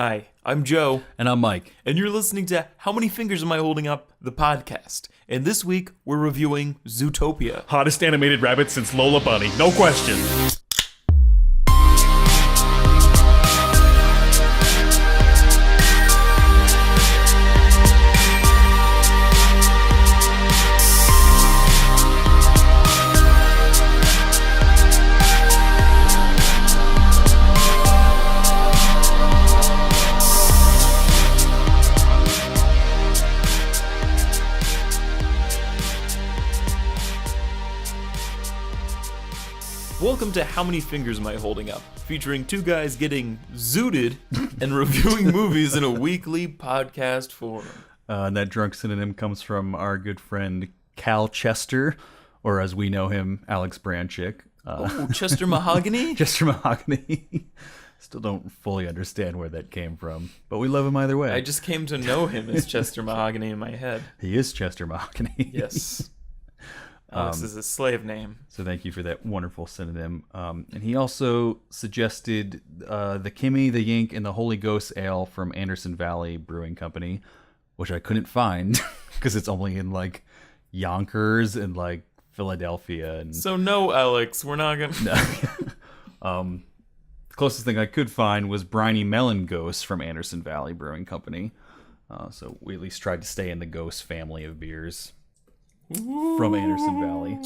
Hi, I'm Joe. And I'm Mike. And you're listening to How Many Fingers Am I Holding Up? The podcast. And this week, we're reviewing Zootopia. Hottest animated rabbit since Lola Bunny, no question. Welcome to How Many Fingers Am I Holding Up? Featuring two guys getting zooted and reviewing movies in a weekly podcast form. And that drunk synonym comes from our good friend Cal Chester, or as we know him, Alex Branchick. Chester Mahogany? Chester Mahogany. Still don't fully understand where that came from, but we love him either way. I just came to know him as Chester Mahogany in my head. He is Chester Mahogany. Yes. Alex is a slave name. So thank you for that wonderful synonym. And he also suggested the Kimmy, the Yink, and the Holy Ghost Ale from Anderson Valley Brewing Company, which I couldn't find because it's only in like Yonkers and like Philadelphia. And So no, Alex, we're not gonna. The closest thing I could find was Briny Melon Ghost from Anderson Valley Brewing Company. So we at least tried to stay in the Ghost family of beers. From Anderson Valley.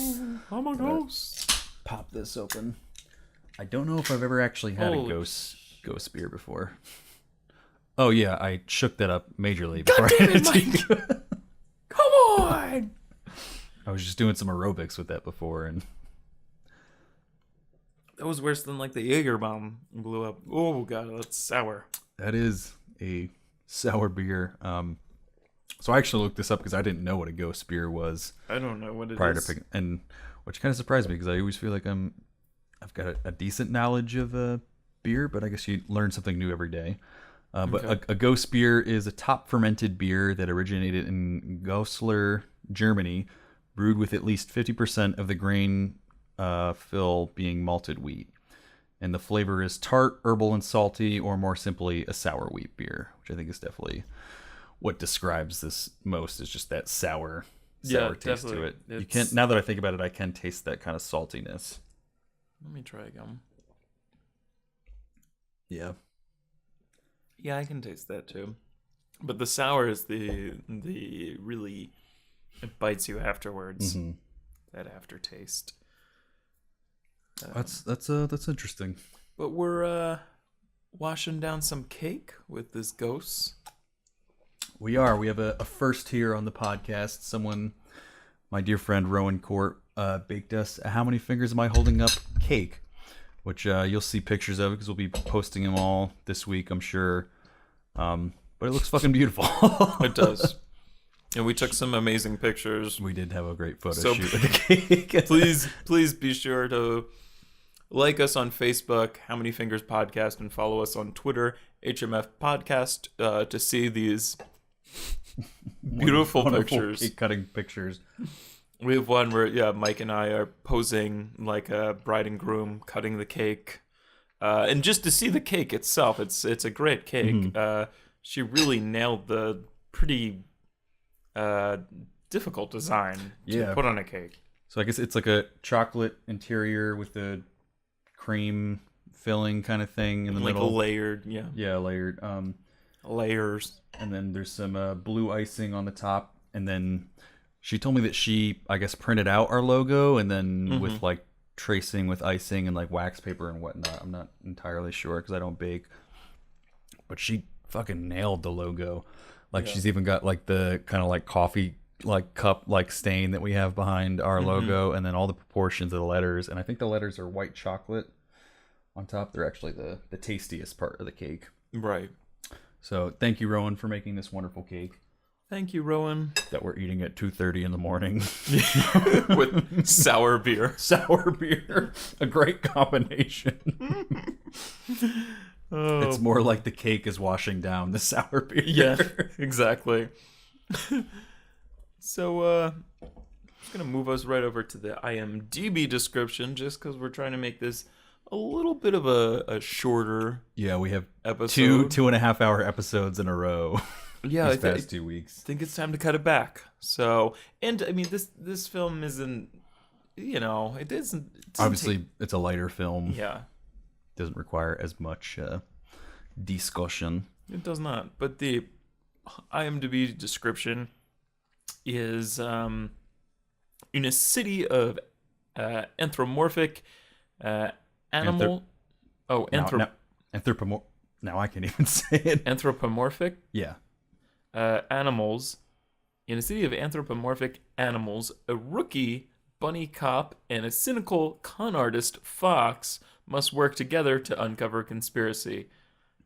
I'm a ghost. Pop this open. I don't know if I've ever actually had Holy a ghost beer before. Oh yeah, I shook that up majorly before God I damn had it, it. Mike. Come on! I was just doing some aerobics with that before, and That was worse than like the Jaeger bomb blew up. Oh god, that's sour. that is a sour beer. So I actually looked this up because I didn't know what a ghost beer was I don't know what it prior is. to picking, and which kind of surprised me because I always feel like I've got a decent knowledge of beer, but I guess you learn something new every day. But Okay. a ghost beer is a top fermented beer that originated in Goslar, Germany, brewed with at least 50% of the grain fill being malted wheat. And the flavor is tart, herbal, and salty, or more simply, a sour wheat beer, which I think is definitely what describes this most, is just that sour Yeah, taste definitely. to it. You It's- can't, now that I think about it, I can taste that kind of saltiness. Let me try again. Yeah. Yeah, I can taste that too. But the sour is the really, it bites you afterwards. Mm-hmm. That aftertaste. That's interesting. But we're washing down some cake with this ghost. We are. We have a first here on the podcast. Someone, my dear friend Rowan Court, baked us a How Many Fingers Am I Holding Up cake, which you'll see pictures of because we'll be posting them all this week, I'm sure. But it looks fucking beautiful. It does. And we took some amazing pictures. We did have a great photo So shoot with the cake. Please be sure to like us on Facebook, How Many Fingers Podcast, and follow us on Twitter, HMF Podcast, to see these beautiful Wonderful pictures. cake cutting pictures. We have one where, Mike and I are posing like a bride and groom cutting the cake. And just to see the cake itself, it's a great cake. Mm-hmm. She really nailed the pretty difficult design to put on a cake. So I guess it's like a chocolate interior with the cream filling kind of thing in the Like middle. layered, Yeah, layered. layers. And then there's some blue icing on the top. And then she told me that she, I guess, printed out our logo and then with like tracing with icing and like wax paper and whatnot. I'm not entirely sure because I don't bake. But she fucking nailed the logo. Like she's even got like the kind of like coffee like cup like stain that we have behind our logo, and then all the proportions of the letters. And I think the letters are white chocolate on top. They're actually the tastiest part of the cake. Right. So thank you, Rowan, for making this wonderful cake Thank you, Rowan. that we're eating at 2:30 in the morning. With sour beer. Sour beer, a great combination. It's more like the cake is washing down the sour beer. Yeah, exactly. So, I'm just going to move us right over to the IMDb description just because we're trying to make this a little bit of a shorter Yeah, we have episode. 2.5 hour episodes in a row. Yeah, these past 2 weeks. I think it's time to cut it back. So, and I mean, this film isn't, it doesn't Obviously, it's a lighter film. yeah, Doesn't require as much discussion. it does not. But the IMDb description is in a city of anthropomorphic animal. Now I can't even say it. Anthropomorphic Yeah. animals. In a city of anthropomorphic animals, a rookie bunny cop and a cynical con artist fox must work together to uncover a conspiracy.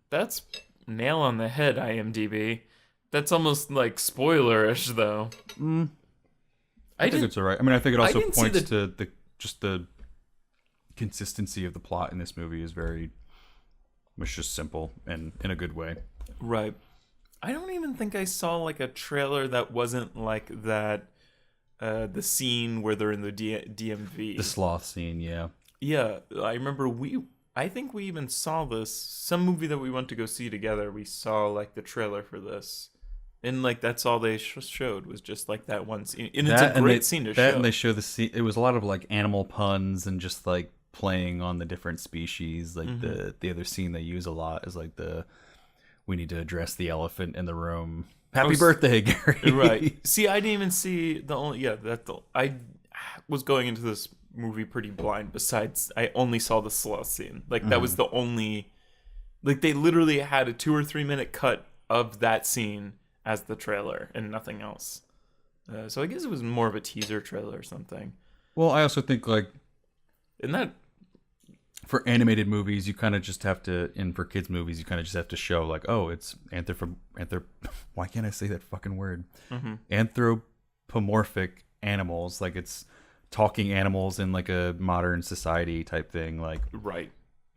That's nail on the head, IMDb. That's almost like spoilerish, though. I think it's alright. I mean, I think it also didn't see points to the consistency of the plot in this movie is it's just simple and in a good way. Right. I don't even think I saw like a trailer that wasn't like that. The scene where they're in the DMV. The sloth scene, yeah. Yeah, I remember I think we even saw this. Some movie that we went to go see together, we saw like the trailer for this. And like that's all they showed was just like that one scene. And it's a great scene to show. And they show the scene. It was a lot of like animal puns and just like playing on the different species. Like the other scene they use a lot is like we need to address the elephant in the room. Happy birthday, Gary. Right. See, I didn't even see I was going into this movie pretty blind. Besides, I only saw the sloth scene. Like that was the only. Like they literally had a 2 or 3 minute cut of that scene as the trailer and nothing else. So I guess it was more of a teaser trailer or something. Well, I also think like And that for animated movies, you kind of just have to, and for kids movies, you kind of just have to show like, oh, it's why can't I say that fucking word? Anthropomorphic animals, like it's talking animals in like a modern society type thing. Like, right.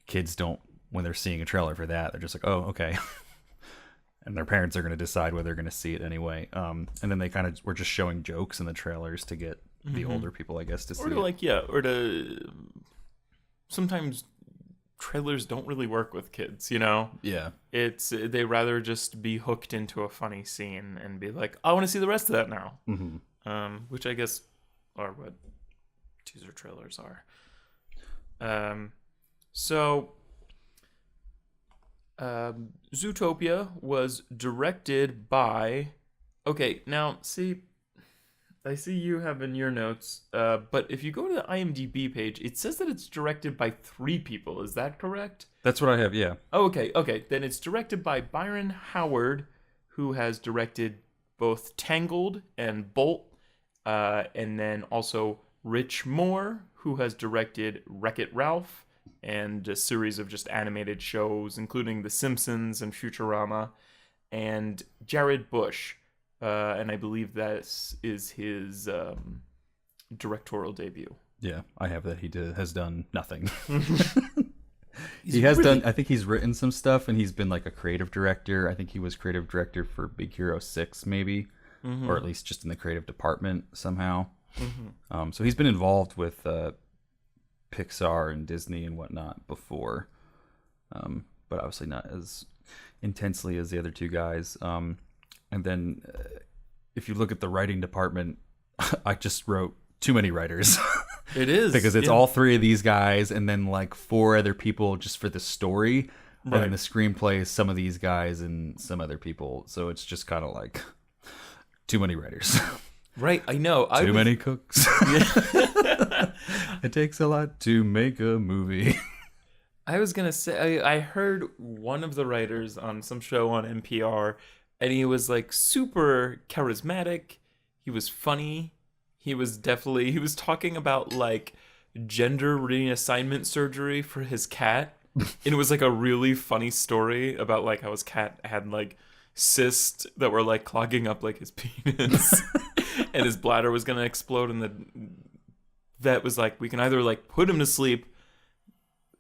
Kids don't, when they're seeing a trailer for that, they're just like, oh, okay. And their parents are going to decide whether they're going to see it anyway. And then they kind of were just showing jokes in the trailers to get the older people, I guess, to see it. Or to sometimes trailers don't really work with kids, Yeah. They rather just be hooked into a funny scene and be like, I want to see the rest of that now. Which I guess are what teaser trailers are. Zootopia was directed by. Okay, now see, I see you have in your notes, but if you go to the IMDb page, it says that it's directed by 3 people. Is that correct? That's what I have, yeah. Oh, okay. Then it's directed by Byron Howard, who has directed both Tangled and Bolt, and then also Rich Moore, who has directed Wreck-It Ralph, and a series of just animated shows, including The Simpsons and Futurama, and Jared Bush. And I believe that is his directorial debut. Yeah, I have that. He has done nothing. I think he's written some stuff, and he's been like a creative director. I think he was creative director for Big Hero 6, maybe, or at least just in the creative department somehow. So he's been involved with Pixar and Disney and whatnot before, but obviously not as intensely as the other 2 guys. And then if you look at the writing department, I just wrote too many writers. It is. Because it's all 3 of these guys and then like 4 other people just for the story. Right. And then the screenplay is some of these guys and some other people. So it's just kind of like too many writers. Right, I know. Too many cooks. It takes a lot to make a movie. I was going to say, I heard one of the writers on some show on NPR, and he was like super charismatic. He was funny. He was talking about like gender reassignment surgery for his cat. And it was like a really funny story about like how his cat had like cysts that were like clogging up like his penis. And his bladder was going to explode. And the vet was like, we can either like put him to sleep,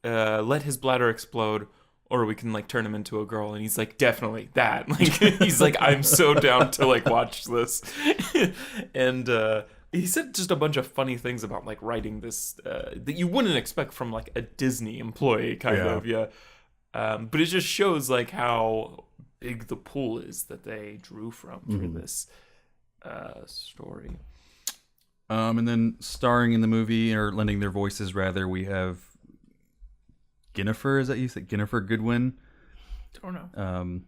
let his bladder explode, or we can like turn him into a girl. And he's like, definitely that. Like, he's like, I'm so down to like watch this. And he said just a bunch of funny things about like writing this that you wouldn't expect from like a Disney employee kind of. Yeah. But it just shows like how big the pool is that they drew from for this story. And then starring in the movie, or lending their voices rather, we have Guinevere. Is that you said? Guinevere Goodwin. I don't know.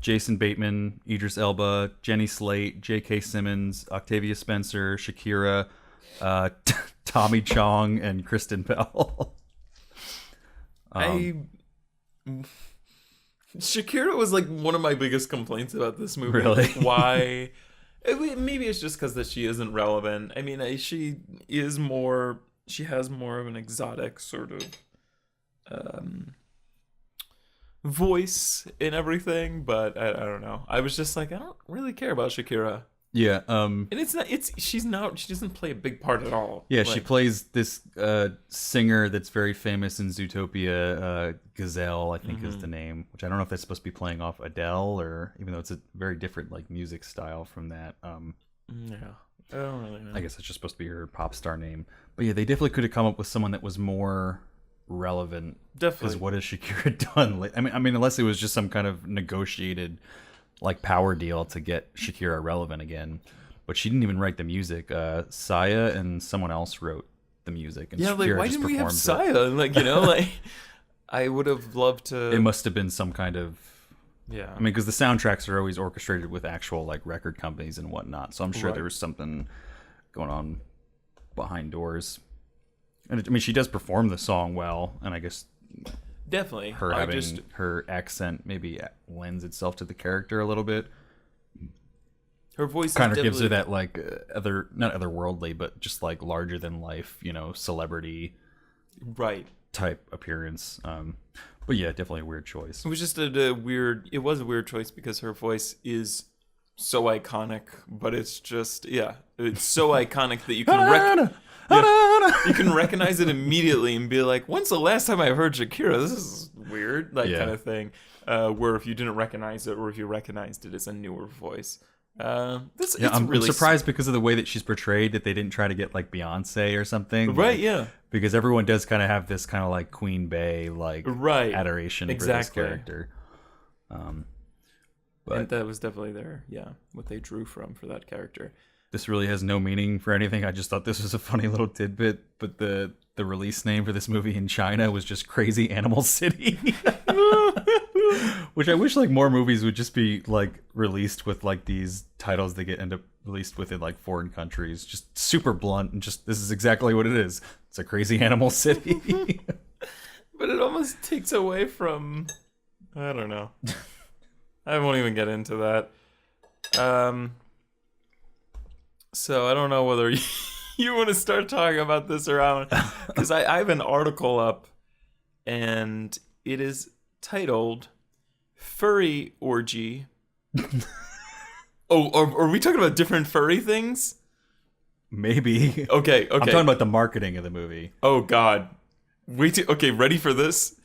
Jason Bateman, Idris Elba, Jenny Slate, J.K. Simmons, Octavia Spencer, Shakira, Tommy Chong, and Kristen Bell. Shakira was like one of my biggest complaints about this movie. Really? Like, why? Maybe it's just because that she isn't relevant. I mean, she is more. She has more of an exotic sort of voice in everything, but I don't know. I was just like, I don't really care about Shakira. Yeah. And she doesn't play a big part at all. Yeah, like, she plays this singer that's very famous in Zootopia. Gazelle, I think, is the name, which I don't know if that's supposed to be playing off Adele, or even though it's a very different like music style from that. Yeah, I don't really know. I guess it's just supposed to be her pop star name. But yeah, they definitely could have come up with someone that was more relevant. Definitely. Because what has Shakira done? I mean, unless it was just some kind of negotiated like power deal to get Shakira relevant again. But she didn't even write the music. Saya and someone else wrote the music. And yeah, like Shakira why just didn't we have performed Saya? Like, you know, like I would have loved to. it must have been some kind of. Yeah. I mean, because the soundtracks are always orchestrated with actual like record companies and whatnot. So I'm sure Right. there was something going on behind doors. And I mean, she does perform the song well, and I guess Definitely. her having her accent maybe lends itself to the character a little bit. Her voice Kind of is gives her definitely- that not otherworldly, but just like larger than life, celebrity right. type appearance. But yeah, definitely a weird choice. It was just a weird. It was a weird choice because her voice is so iconic, but it's just it's so iconic that you can you can recognize it immediately and be like, "When's the last time I heard Shakira? This is weird," like kind of thing. Where if you didn't recognize it, or if you recognized it, it's a newer voice. It's I'm really surprised because of the way that she's portrayed that they didn't try to get like Beyonce or something. Right? Like, Yeah. because everyone does kind of have this kind of like Queen Bey like Right. adoration Exactly. for this character. But and that was definitely what they drew from for that character. This really has no meaning for anything. I just thought this was a funny little tidbit, but the release name for this movie in China was just Crazy Animal City. Which I wish like more movies would just be like released with like these titles that end up released within like foreign countries. Just super blunt and just this is exactly what it is. It's a crazy animal city. But it almost takes away from I don't know. I won't even get into that. So I don't know whether you want to start talking about this around because I have an article up and it is titled Furry Orgy. Are we talking about different furry things? Maybe. Okay. I'm talking about the marketing of the movie. Oh God. Okay, ready for this?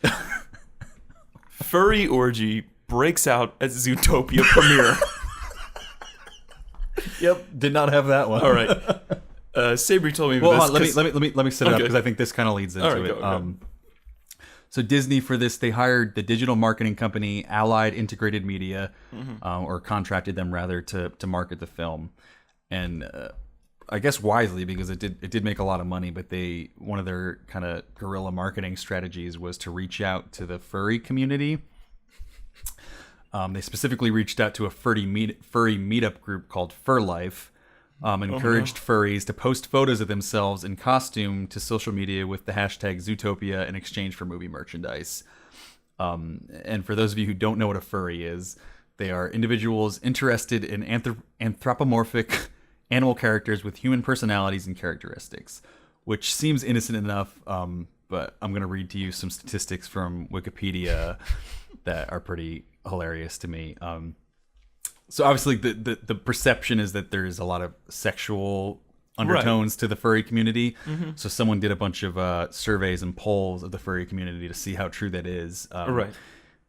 Furry Orgy breaks out at Zootopia premiere. Yep, did not have that one. All right. Sabri told me well, this. let me set it up Okay. because I think this kind of leads into All right, it. go. So Disney for this, they hired the digital marketing company Allied Integrated Media, or contracted them rather to market the film, and I guess wisely because it did make a lot of money. But one of their kind of guerrilla marketing strategies was to reach out to the furry community. They specifically reached out to a furry meetup group called Fur Life. Encouraged furries to post photos of themselves in costume to social media with the hashtag Zootopia in exchange for movie merchandise. And for those of you who don't know what a furry is, they are individuals interested in anthropomorphic animal characters with human personalities and characteristics, which seems innocent enough, but I'm going to read to you some statistics from Wikipedia that are pretty hilarious to me. So obviously the perception is that there's a lot of sexual undertones to the furry community. So someone did a bunch of surveys and polls of the furry community to see how true that is. Right.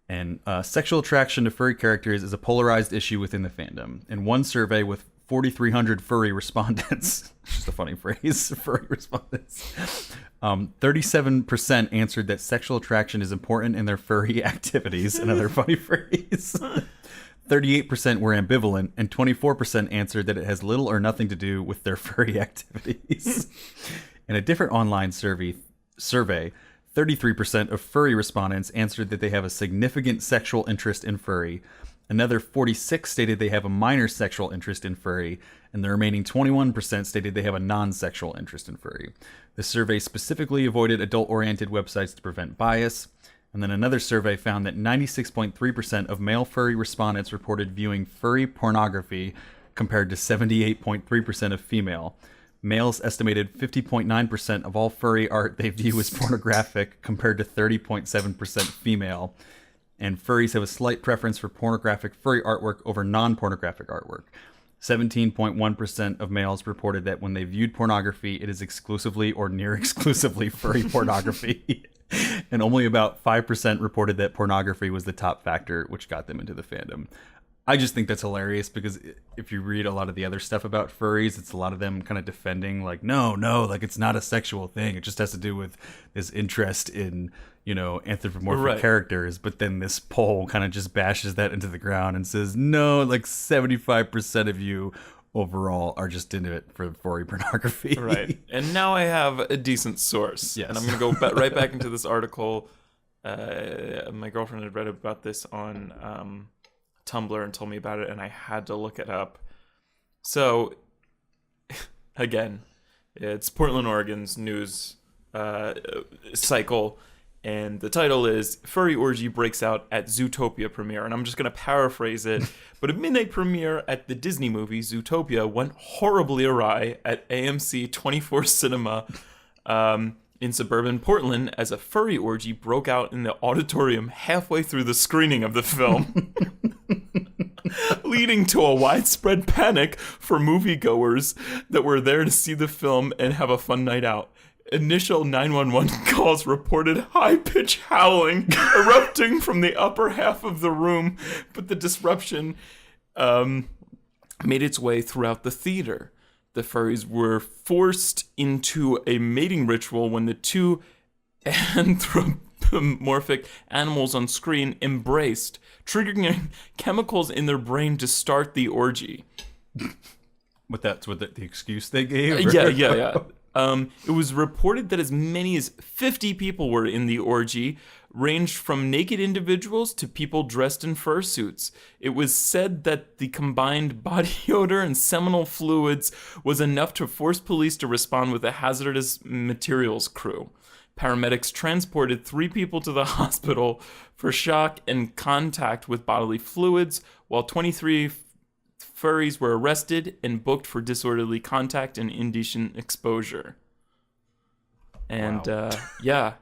And sexual attraction to furry characters is a polarized issue within the fandom. In one survey with 4,300 furry respondents. Just a funny phrase, furry respondents. 37% answered that sexual attraction is important in their furry activities. Another funny phrase. 38% were ambivalent, and 24% answered that it has little or nothing to do with their furry activities. In a different online survey, 33% of furry respondents answered that they have a significant sexual interest in furry. Another 46 stated they have a minor sexual interest in furry, and the remaining 21% stated they have a non-sexual interest in furry. The survey specifically avoided adult-oriented websites to prevent bias. And then another survey found that 96.3% of male furry respondents reported viewing furry pornography compared to 78.3% of female. Males estimated 50.9% of all furry art they view as pornographic compared to 30.7% female. And furries have a slight preference for pornographic furry artwork over non-pornographic artwork. 17.1% of males reported that when they viewed pornography, it is exclusively or near exclusively furry pornography. And only about 5% reported that pornography was the top factor which got them into the fandom. I just think that's hilarious because if you read a lot of the other stuff about furries, it's a lot of them kind of defending like, no, like it's not a sexual thing. It just has to do with this interest in, anthropomorphic characters. But then this poll kind of just bashes that into the ground and says, no, like 75% of you overall are just into it for furry pornography. Right. And now I have a decent source. Yes. And I'm going to go right back into this article. My girlfriend had read about this on Tumblr and told me about it, and I had to look it up. So, again, it's Portland, Oregon's news cycle, and the title is Furry Orgy Breaks Out at Zootopia Premiere. And I'm just going to paraphrase it. But a midnight premiere at the Disney movie Zootopia went horribly awry at AMC 24 Cinema in suburban Portland as a furry orgy broke out in the auditorium halfway through the screening of the film. Leading to a widespread panic for moviegoers that were there to see the film and have a fun night out. Initial 911 calls reported high-pitched howling erupting from the upper half of the room, but the disruption made its way throughout the theater. The furries were forced into a mating ritual when the two anthropomorphic animals on screen embraced, triggering chemicals in their brain to start the orgy. But that's what the excuse they gave? Yeah. It was reported that as many as 50 people were in the orgy, ranged from naked individuals to people dressed in fursuits. It was said that the combined body odor and seminal fluids was enough to force police to respond with a hazardous materials crew. Paramedics transported 3 people to the hospital for shock and contact with bodily fluids, while 23 furries were arrested and booked for disorderly contact and indecent exposure. And, wow. Yeah.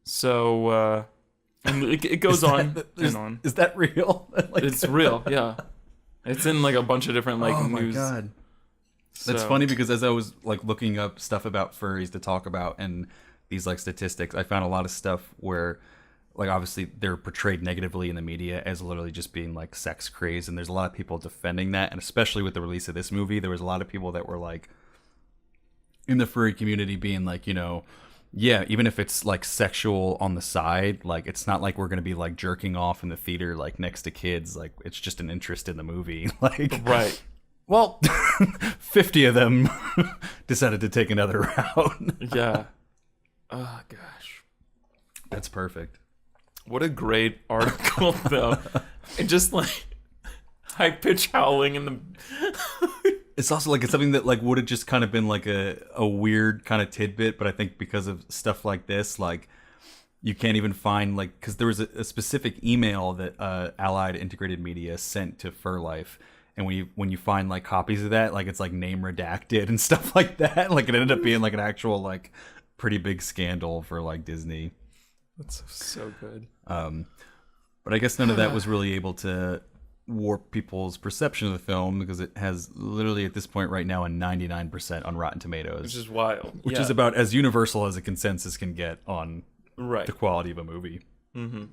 So, and it goes on and on. Is that real? It's real, yeah. It's in, like, a bunch of different, like, news. Oh, my God. That's funny because as I was, like, looking up stuff about furries to talk about and these, like, statistics, I found a lot of stuff where, like, obviously they're portrayed negatively in the media as literally just being like sex crazed, and there's a lot of people defending that. And especially with the release of this movie, there was a lot of people that were like in the furry community being like, yeah, even if it's like sexual on the side, like it's not like we're gonna be like jerking off in the theater like next to kids, like it's just an interest in the movie. Like, right. Well, 50 of them decided to take another route. Yeah. Oh gosh, that's perfect. What a great article, though. And just like high pitch howling in the. It's also like it's something that like would have just kind of been like a weird kind of tidbit, but I think because of stuff like this, like you can't even find like because there was a specific email that Allied Integrated Media sent to Fur Life, and when you find like copies of that, like it's like name redacted and stuff like that. Like it ended up being like an actual like pretty big scandal for like Disney. That's so good. But I guess none of that was really able to warp people's perception of the film because it has literally at this point right now a 99% on Rotten Tomatoes. Which is wild. Which is about as universal as a consensus can get on the quality of a movie. Mm-hmm.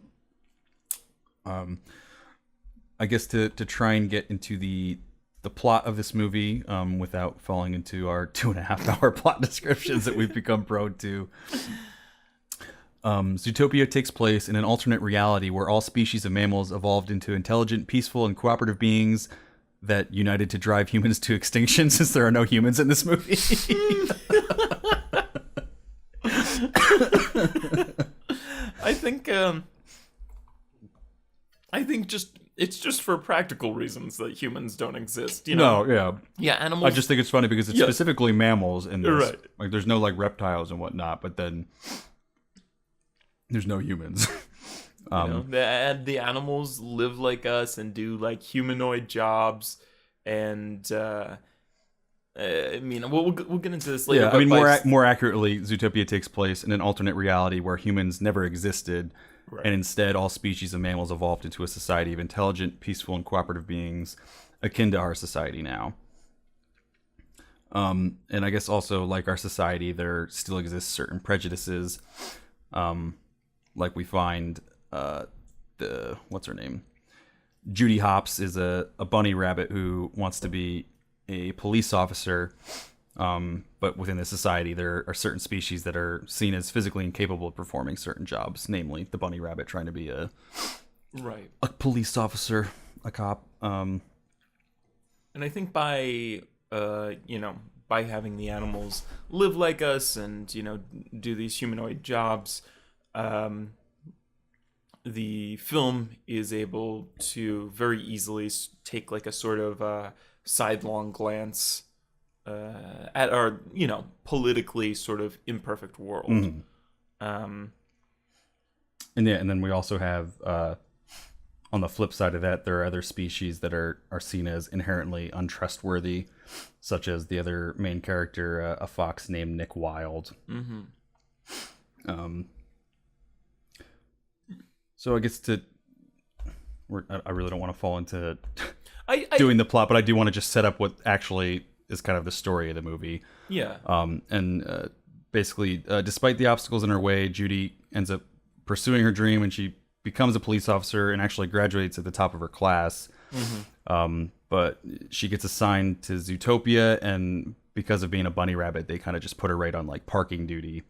I guess to try and get into the the plot of this movie, without falling into our 2.5 hour plot descriptions that we've become prone to. Zootopia takes place in an alternate reality where all species of mammals evolved into intelligent, peaceful, and cooperative beings that united to drive humans to extinction, since there are no humans in this movie. I think just it's just for practical reasons that humans don't exist. You know? No, yeah. Yeah, animals. I just think it's funny because it's specifically mammals in this. Right. Like, there's no like reptiles and whatnot, but then there's no humans. The animals live like us and do like humanoid jobs, and I mean, we'll get into this later. Yeah, I mean, more accurately, Zootopia takes place in an alternate reality where humans never existed, Right. and instead all species of mammals evolved into a society of intelligent, peaceful, and cooperative beings akin to our society now. And I guess also, like our society, there still exists certain prejudices. Like we find what's her name? Judy Hopps is a bunny rabbit who wants to be a police officer, but within the society there are certain species that are seen as physically incapable of performing certain jobs, namely the bunny rabbit trying to be a police officer, a cop. And I think by by having the animals live like us and do these humanoid jobs, the film is able to very easily take like a sort of sidelong glance at our politically sort of imperfect world. Mm-hmm. And then we also have on the flip side of that, there are other species that are seen as inherently untrustworthy, such as the other main character, a fox named Nick Wilde. So I guess I really don't want to fall into doing the plot, but I do want to just set up what actually is kind of the story of the movie. Yeah. Basically, despite the obstacles in her way, Judy ends up pursuing her dream, and she becomes a police officer and actually graduates at the top of her class. But she gets assigned to Zootopia, and because of being a bunny rabbit, they kind of just put her right on like parking duty.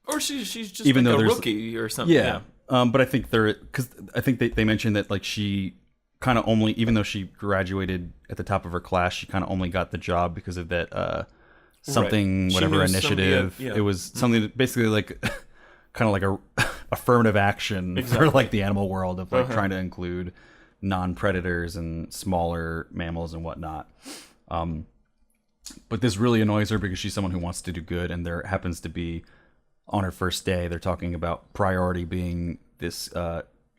Or she's just even like though a rookie or something. Yeah. But I think because I think they mentioned that like she kind of only, even though she graduated at the top of her class, she kind of only got the job because of that something Right. whatever initiative. It was something that basically like kind of like a affirmative action for like the animal world of like trying to include non-predators and smaller mammals and whatnot. But this really annoys her because she's someone who wants to do good, and there happens to be, on her first day, they're talking about priority being this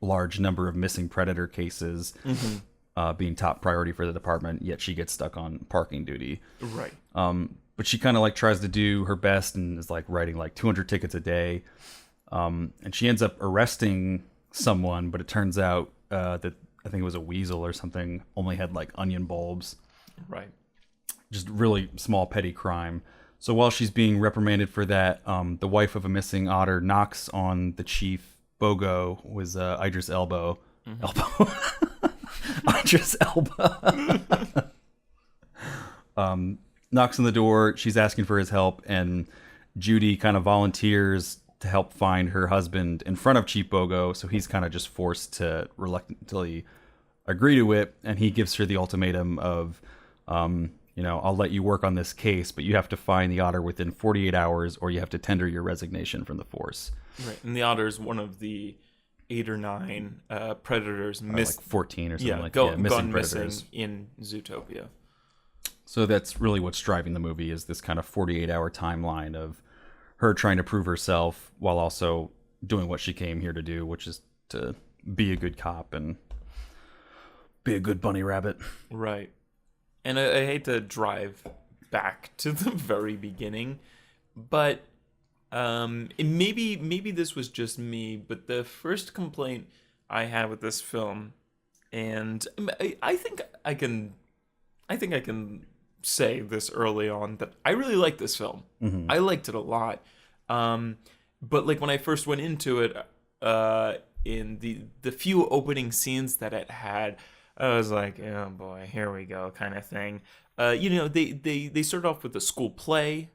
large number of missing predator cases being top priority for the department, yet she gets stuck on parking duty. Right. But she kind of like tries to do her best and is like writing like 200 tickets a day. And she ends up arresting someone, but it turns out that I think it was a weasel or something, only had like onion bulbs. Right. Just really small petty crime. So while she's being reprimanded for that, the wife of a missing otter knocks on the chief, Bogo, who is Idris Elba. Idris Elba. Knocks on the door. She's asking for his help, and Judy kind of volunteers to help find her husband in front of Chief Bogo. So he's kind of just forced to reluctantly agree to it, and he gives her the ultimatum of, I'll let you work on this case, but you have to find the otter within 48 hours, or you have to tender your resignation from the force. Right, and the otter is one of the 8 or 9 predators Like 14 or something missing predators in Zootopia. So that's really what's driving the movie, is this kind of 48-hour timeline of her trying to prove herself while also doing what she came here to do, which is to be a good cop and be a good bunny rabbit. Right. And I hate to drive back to the very beginning, but maybe this was just me, but the first complaint I had with this film, and I think I can say this early on, that I really like this film. I liked it a lot. But like when I first went into it, in the few opening scenes that it had, I was like, oh boy, here we go, kind of thing. They start off with a school play,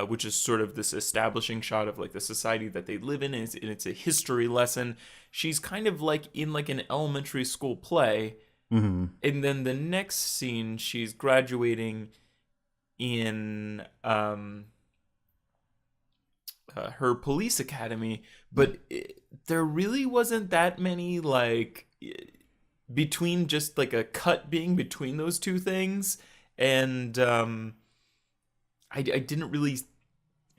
which is sort of this establishing shot of like the society that they live in, and it's a history lesson. She's kind of like in like an elementary school play, Mm-hmm. and then the next scene, she's graduating in her police academy, but there really wasn't that many like between just like a cut being between those two things, and I didn't really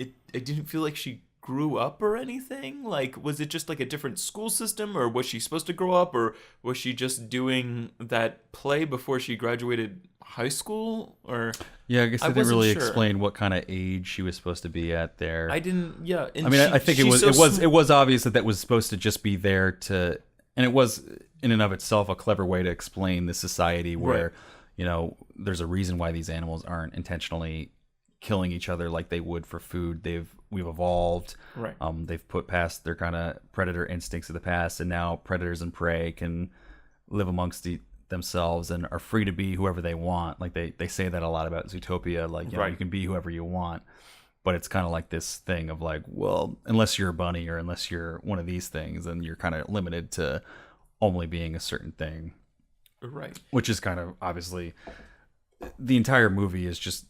I didn't feel like she grew up or anything. Like, was it just like a different school system, or was she supposed to grow up, or was she just doing that play before she graduated high school? Or Yeah, I guess I they didn't wasn't really sure. explain what kind of age she was supposed to be at there. I didn't. Yeah, and I mean, I think it she's was so it was obvious that was supposed to just be there to, and it was in and of itself a clever way to explain the society where, Right. there's a reason why these animals aren't intentionally killing each other like they would for food. We've evolved. Right. They've put past their kind of predator instincts of the past, and now predators and prey can live amongst themselves and are free to be whoever they want. Like they say that a lot about Zootopia. Like Right. you can be whoever you want. But it's kind of like this thing of like, well, unless you're a bunny or unless you're one of these things, then you're kind of limited to only being a certain thing, Right. which is kind of obviously the entire movie is just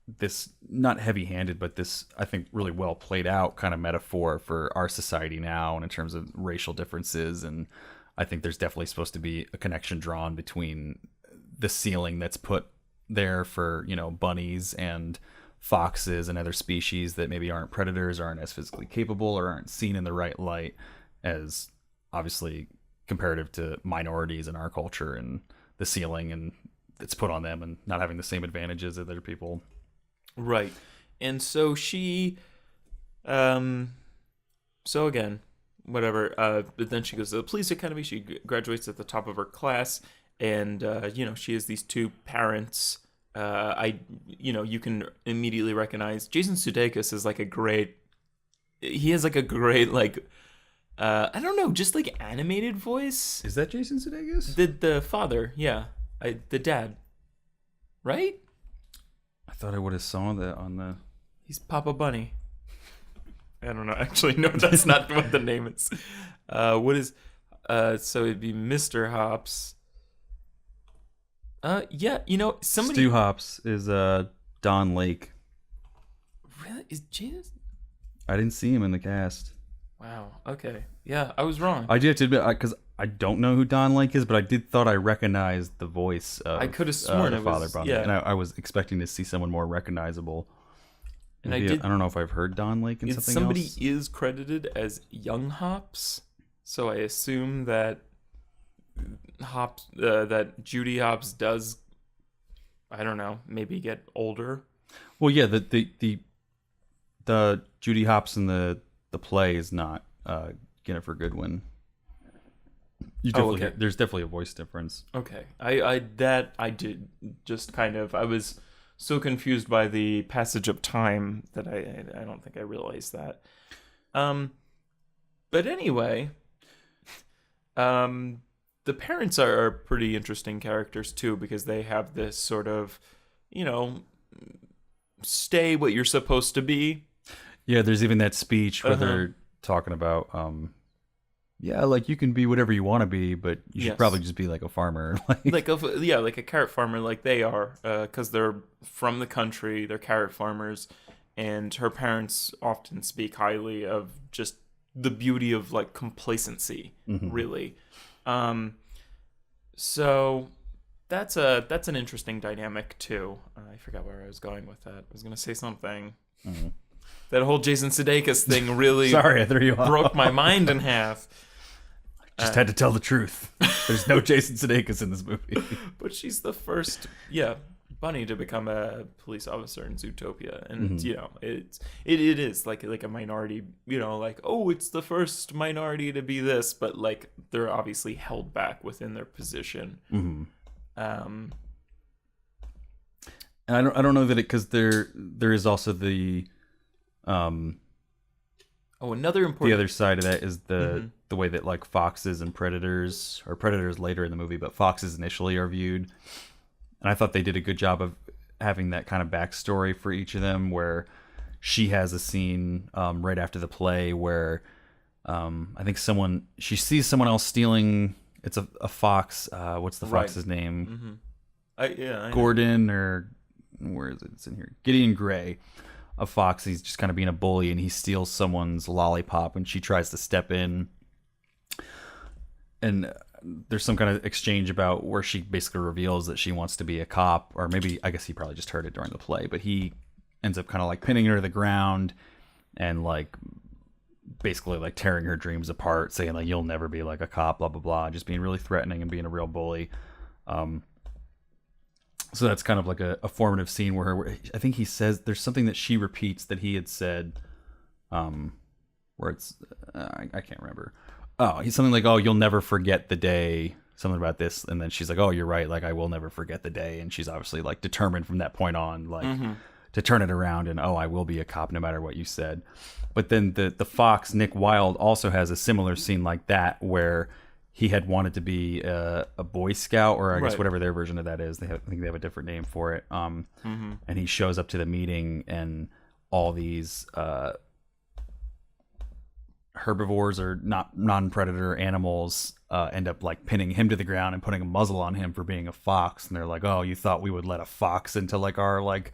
this not heavy-handed, but this I think really well played out kind of metaphor for our society now, and in terms of racial differences. And I think there's definitely supposed to be a connection drawn between the ceiling that's put there for bunnies and foxes and other species that maybe aren't predators, aren't as physically capable, or aren't seen in the right light as obviously comparative to minorities in our culture, and the ceiling and it's put on them and not having the same advantages as other people. Right. And so she so again, whatever, but then she goes to the police academy. She graduates at the top of her class, and she has these two parents. You can immediately recognize Jason Sudeikis is like a great. He has like a great like, I don't know, just like animated voice. Is that Jason Sudeikis? The father, yeah, the dad, right? I thought I would have saw that on the. He's Papa Bunny. I don't know. Actually, no, that's not what the name is. What is? So it'd be Mr. Hops. Yeah, somebody. Stu Hops is Don Lake. Really? Is Jesus? I didn't see him in the cast. Wow. Okay. Yeah, I was wrong. I do have to admit, because I don't know who Don Lake is, but I thought I recognized the voice of I could have sworn the it Father was. Bunny, Yeah. and I was expecting to see someone more recognizable. And Maybe, I don't know if I've heard Don Lake in something somebody else. is credited as Young Hops, so I assume that that Judy Hopps does. I don't know. Maybe get older. Well, yeah, the Judy Hopps in the play is not Jennifer Goodwin. Okay. There's definitely a voice difference. Okay, I did just kind of. I was so confused by the passage of time that I don't think I realized that. But anyway, the parents are pretty interesting characters too, because they have this sort of, stay what you're supposed to be. Yeah, there's even that speech where Uh-huh. they're talking about, yeah, like you can be whatever you want to be, but you should Yes. probably just be like a farmer. like a carrot farmer, like they are, because they're from the country, they're carrot farmers, and her parents often speak highly of just the beauty of like complacency, really. So that's an interesting dynamic too. I forgot where I was going with that. I was gonna say something. That whole Jason Sudeikis thing really Sorry, I threw you off. broke my mind in half. Just had to tell the truth. There's no Jason Sudeikis in this movie. But she's the first, bunny to become a police officer in Zootopia, and it is like a minority, like, oh, it's the first minority to be this, but like they're obviously held back within their position. And I don't know that because there is also the Another important. the other side of that is the the way that like foxes and predators, or predators later in the movie, but foxes initially are viewed. And I thought they did a good job of having that kind of backstory for each of them, where she has a scene right after the play where I think she sees someone else stealing. It's a fox. What's the fox's name? I know. Gordon, or where is it? It's in here. Gideon Gray, a fox. He's just kind of being a bully, and he steals someone's lollipop, and she tries to step in. And there's some kind of exchange about where she basically reveals that she wants to be a cop, or maybe, I guess he probably just heard it during the play, but he ends up kind of like pinning her to the ground and like basically like tearing her dreams apart, saying like, you'll never be like a cop, blah blah blah, just being really threatening and being a real bully. So that's kind of like a formative scene where I think he says there's something that she repeats that he had said, where it's I can't remember. Oh, he's something like, oh, you'll never forget the day, something about this, and then she's like, oh, you're right, like I will never forget the day, and she's obviously like determined from that point on, like to turn it around, and oh, I will be a cop no matter what you said. But then the fox Nick Wilde also has a similar scene like that, where he had wanted to be a Boy Scout, or I guess whatever their version of that is. I think they have a different name for it. And he shows up to the meeting, and all these herbivores or non-predator animals end up like pinning him to the ground and putting a muzzle on him for being a fox. And they're like, oh, you thought we would let a fox into like our like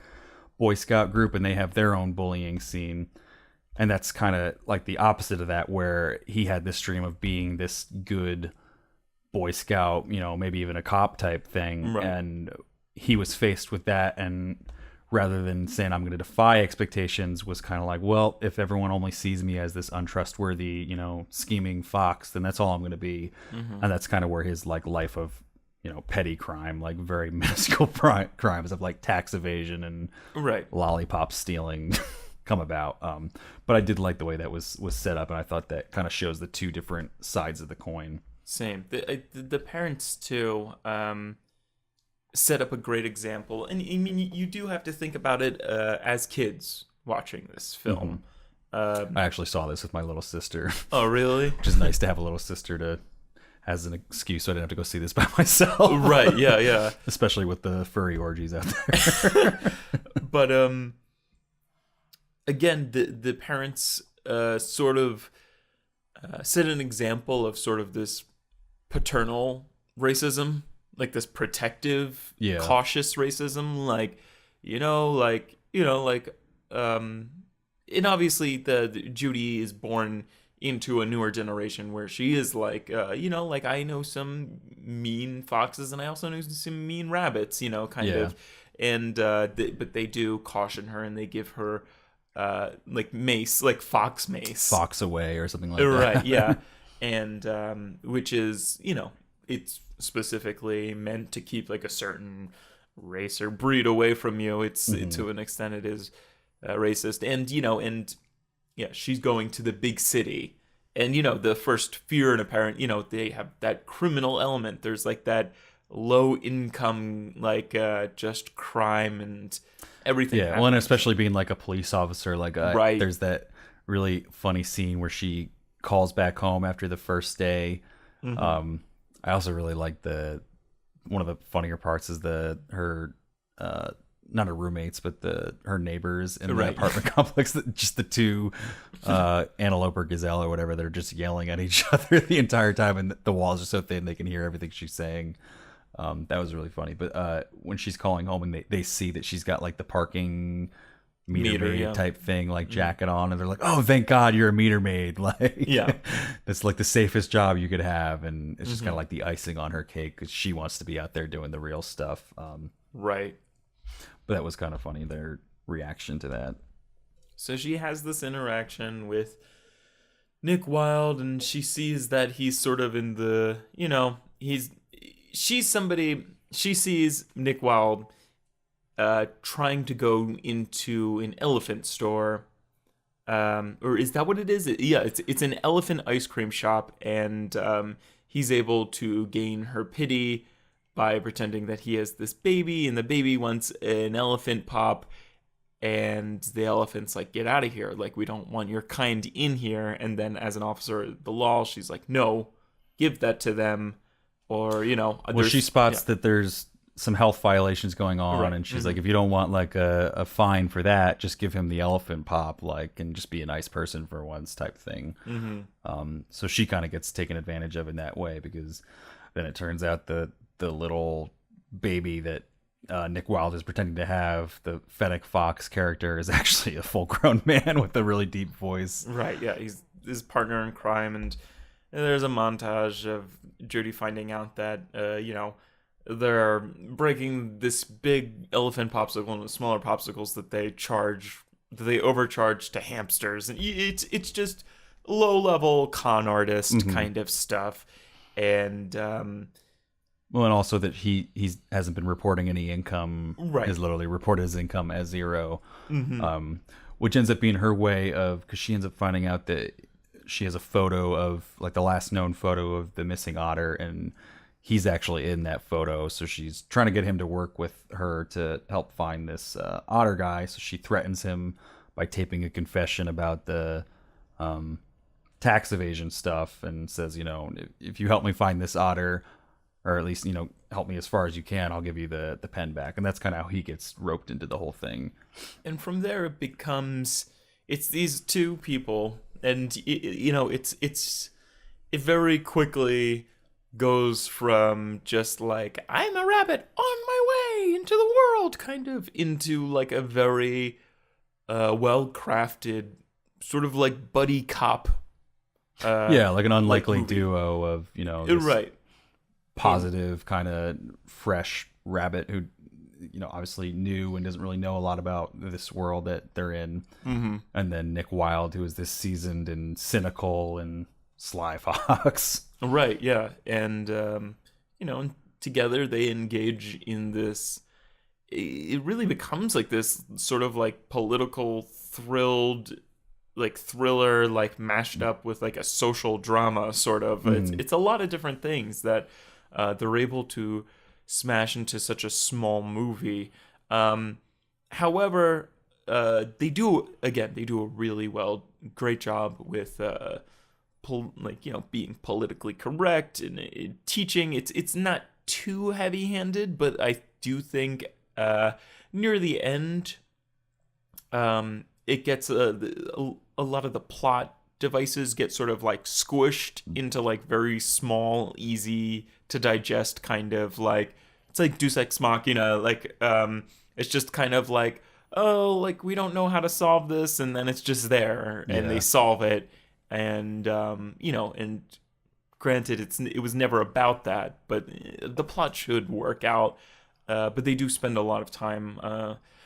Boy Scout group? And they have their own bullying scene. And that's kind of like the opposite of that, where he had this dream of being this good Boy Scout, you know, maybe even a cop type thing. Right. And he was faced with that, and rather than saying I'm going to defy expectations, was kind of like, well, if everyone only sees me as this untrustworthy, you know, scheming fox, then that's all I'm going to be. And that's kind of where his like life of, you know, petty crime, like very minuscule crimes of like tax evasion and lollipop stealing come about. But I did like the way that was set up, and I thought that kind of shows the two different sides of the coin. Same. The parents too set up a great example, and I mean, you do have to think about it as kids watching this film. I actually saw this with my little sister. Oh, really? Which is nice to have a little sister as an excuse, so I didn't have to go see this by myself. Right? Yeah. Especially with the furry orgies out there. But again, the parents sort of set an example of sort of this paternal racism, like this protective, cautious racism, and obviously the Judy is born into a newer generation where she is like, I know some mean foxes and I also know some mean rabbits, kind of, and but they do caution her and they give her like mace, like fox mace, fox away or something like that, right? Yeah, and which is, it's specifically meant to keep like a certain race or breed away from you. It's to an extent it is racist, and she's going to the big city, and the first fear and apparent, they have that criminal element. There's like that low income, like just crime and everything. Yeah, well, and especially being like a police officer, like right. There's that really funny scene where she calls back home after the first day. I also really like one of the funnier parts is her not her roommates, but her neighbors in the apartment complex. Just the two antelope or gazelle or whatever, they're just yelling at each other the entire time, and the walls are so thin they can hear everything she's saying. That was really funny. But when she's calling home and they see that she's got like the parking meter maid type thing, like jacket on, and they're like, oh, thank God you're a meter maid. Like, that's like the safest job you could have. And it's just kind of like the icing on her cake because she wants to be out there doing the real stuff. Right. But that was kind of funny, their reaction to that. So she has this interaction with Nick Wilde, and she sees that he's sort of in the, she sees Nick Wilde trying to go into an elephant store, or is that what it is? It's an elephant ice cream shop, and he's able to gain her pity by pretending that he has this baby, and the baby wants an elephant pop, and the elephant's like, get out of here, like we don't want your kind in here. And then as an officer of the law, she's like, no, give that to them, or Well, she spots that there's some health violations going on, Right. and she's like, if you don't want like a fine for that, just give him the elephant pop, like, and just be a nice person for once, type thing. So she kind of gets taken advantage of in that way, because then it turns out the little baby that Nick Wilde is pretending to have, the Fennec Fox character, is actually a full-grown man with a really deep voice. Right, yeah, he's his partner in crime, and there's a montage of Judy finding out that they're breaking this big elephant popsicle into smaller popsicles that they overcharge to hamsters, and it's just low-level con artist kind of stuff, and Well, and also that he hasn't been reporting any income. Right. Has literally reported his income as 0, which ends up being her way of, because she ends up finding out that she has a photo of, like, the last known photo of the missing otter, and he's actually in that photo. So she's trying to get him to work with her to help find this otter guy. So she threatens him by taping a confession about the tax evasion stuff, and says, if you help me find this otter, or at least, help me as far as you can, I'll give you the pen back. And that's kind of how he gets roped into the whole thing. And from there it's these two people, and it very quickly goes from just like, I'm a rabbit on my way into the world, kind of, into like a very well-crafted sort of like buddy cop. Like an unlikely movie. duo of, this Right. positive kind of fresh rabbit who, obviously new and doesn't really know a lot about this world that they're in. And then Nick Wilde, who is this seasoned and cynical and sly fox. Right, yeah. And, together they engage in this. It really becomes like this sort of like political thriller, like mashed up with like a social drama, sort of. It's a lot of different things that they're able to smash into such a small movie. However, they do a really great job with being politically correct and teaching. It's not too heavy-handed, but I do think near the end, it gets a lot of the plot devices get sort of like squished into like very small, easy to digest kind of like, it's like Deus Ex Machina, like it's just kind of like, oh, like we don't know how to solve this, and then it's just there, and they solve it, and and granted it was never about that, but the plot should work out, but they do spend a lot of time,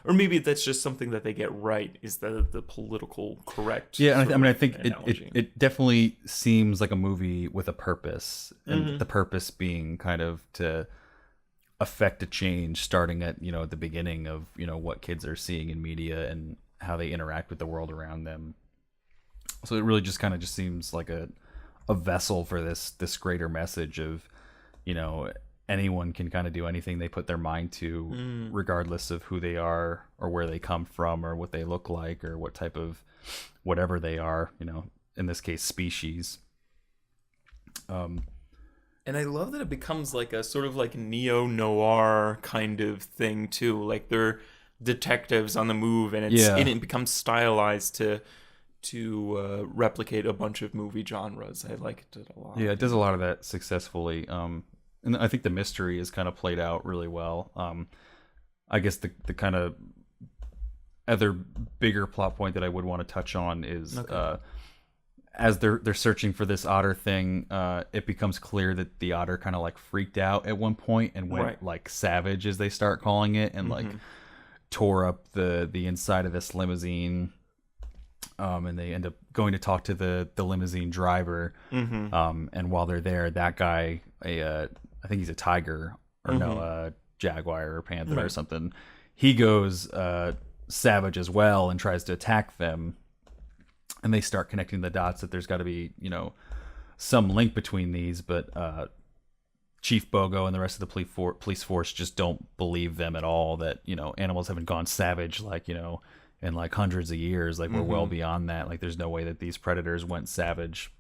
or maybe that's just something that they get right, is the political correct. Yeah, and I think analogy. it definitely seems like a movie with a purpose, and the purpose being kind of to affect a change, starting at at the beginning of what kids are seeing in media and how they interact with the world around them. So it really just kind of just seems like a vessel for this greater message of anyone can kind of do anything they put their mind to, regardless of who they are or where they come from or what they look like or what type of whatever they are, in this case, species. And I love that it becomes like a sort of like neo-noir kind of thing too. Like they're detectives on the move, and it becomes stylized to replicate a bunch of movie genres. I liked it a lot. Yeah, it does a lot of that successfully. And I think the mystery is kind of played out really well. I guess the kind of other bigger plot point that I would want to touch on is as they're searching for this otter thing, it becomes clear that the otter kind of like freaked out at one point and went like savage, as they start calling it, and like tore up the inside of this limousine. And they end up going to talk to the limousine driver. And while they're there, that guy, I think he's a tiger or a jaguar or panther or something. He goes savage as well and tries to attack them. And they start connecting the dots that there's got to be, some link between these. But Chief Bogo and the rest of the police force just don't believe them at all, that, animals haven't gone savage like, in like hundreds of years. Like we're well beyond that. Like there's no way that these predators went savage.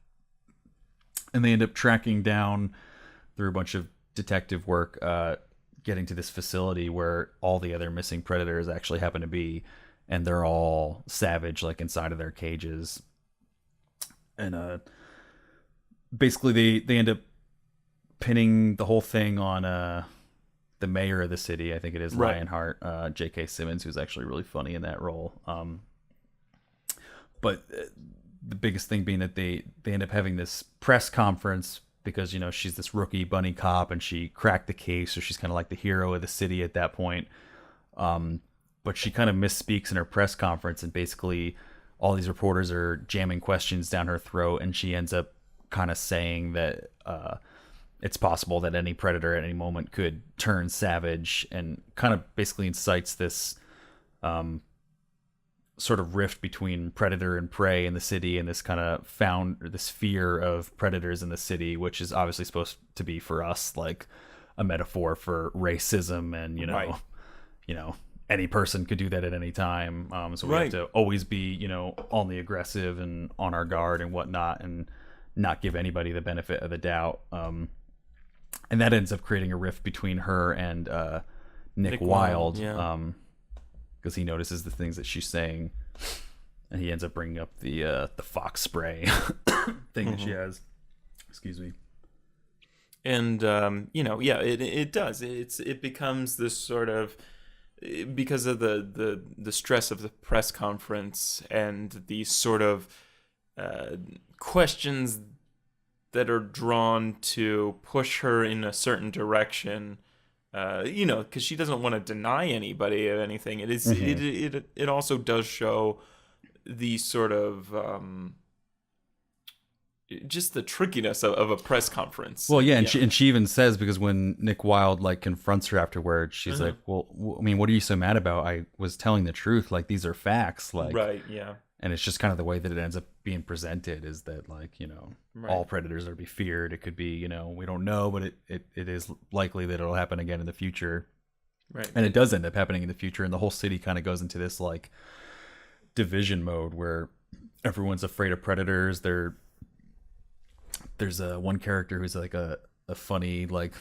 And they end up tracking down through a bunch of detective work, getting to this facility where all the other missing predators actually happen to be, and they're all savage, like inside of their cages. And basically they end up pinning the whole thing on the mayor of the city. I think it is Right. Lionheart, J.K. Simmons, who's actually really funny in that role. But the biggest thing being that they end up having this press conference because, you know, she's this rookie bunny cop and she cracked the case, so she's kind of like the hero of the city at that point. But she kind of misspeaks in her press conference, and basically all these reporters are jamming questions down her throat, and she ends up kind of saying that it's possible that any predator at any moment could turn savage, and kind of basically incites this sort of rift between predator and prey in the city, and this kind of this fear of predators in the city, which is obviously supposed to be for us like a metaphor for racism, and you know any person could do that at any time. So we have to always be, you know, on the aggressive and on our guard and whatnot, and not give anybody the benefit of the doubt. And that ends up creating a rift between her and Nick Wilde, because he notices the things that she's saying, and he ends up bringing up the fox spray thing that she has. Excuse me. And it does. It becomes this sort of, because of the stress of the press conference and the sort of questions that are drawn to push her in a certain direction, because she doesn't want to deny anybody of anything. It is it also does show the sort of just the trickiness of a press conference. Well, yeah, and she even says, because when Nick Wilde like confronts her afterwards, she's like, "Well, I mean, what are you so mad about? I was telling the truth. Like, these are facts." Like, right, yeah. And it's just kind of the way that it ends up being presented, is that, like, you know, all predators are to be feared. It could be, you know, we don't know, but it is likely that it'll happen again in the future. Right. And it does end up happening in the future, and the whole city kind of goes into this like division mode where everyone's afraid of predators. There's one character who's like a funny, like,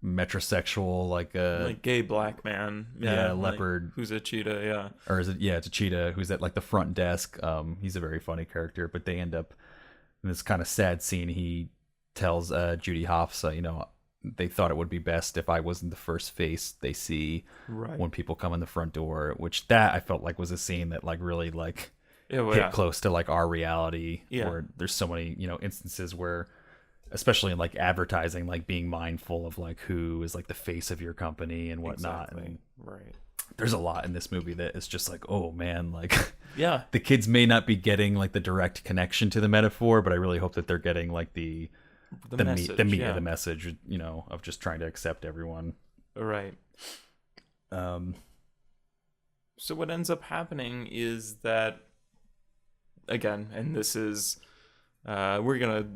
metrosexual, like gay black man, leopard, like, who's a cheetah, or is it, it's a cheetah, who's at like the front desk. He's a very funny character, but they end up in this kind of sad scene. He tells Judy Hopps, you know, they thought it would be best if I wasn't the first face they see when people come in the front door, which that I felt like was a scene that like really like hit close to like our reality, where there's so many, you know, instances where, especially in like advertising, like being mindful of like who is like the face of your company and whatnot. Exactly. And there's a lot in this movie that is just like, oh man, like yeah, the kids may not be getting like the direct connection to the metaphor, but I really hope that they're getting like the meat of the message, you know, of just trying to accept everyone. Right. So what ends up happening is that, again, and this is, we're gonna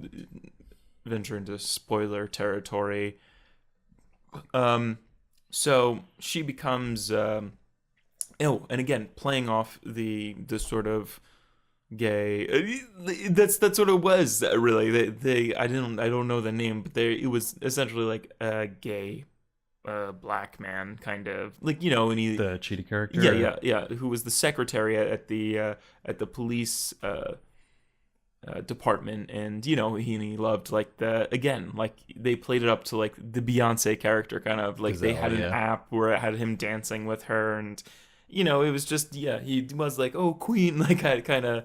venture into spoiler territory. So she becomes, and again, playing off the sort of gay. That's what it was, really. They I don't know the name, but it was essentially like a gay black man, kind of like, you know, and he, the cheetah character, who was the secretary at the police department, and you know, he loved like like they played it up to like the Beyonce character, kind of like they had an app where it had him dancing with her, and you know, it was just he was like, oh, queen, like I kind of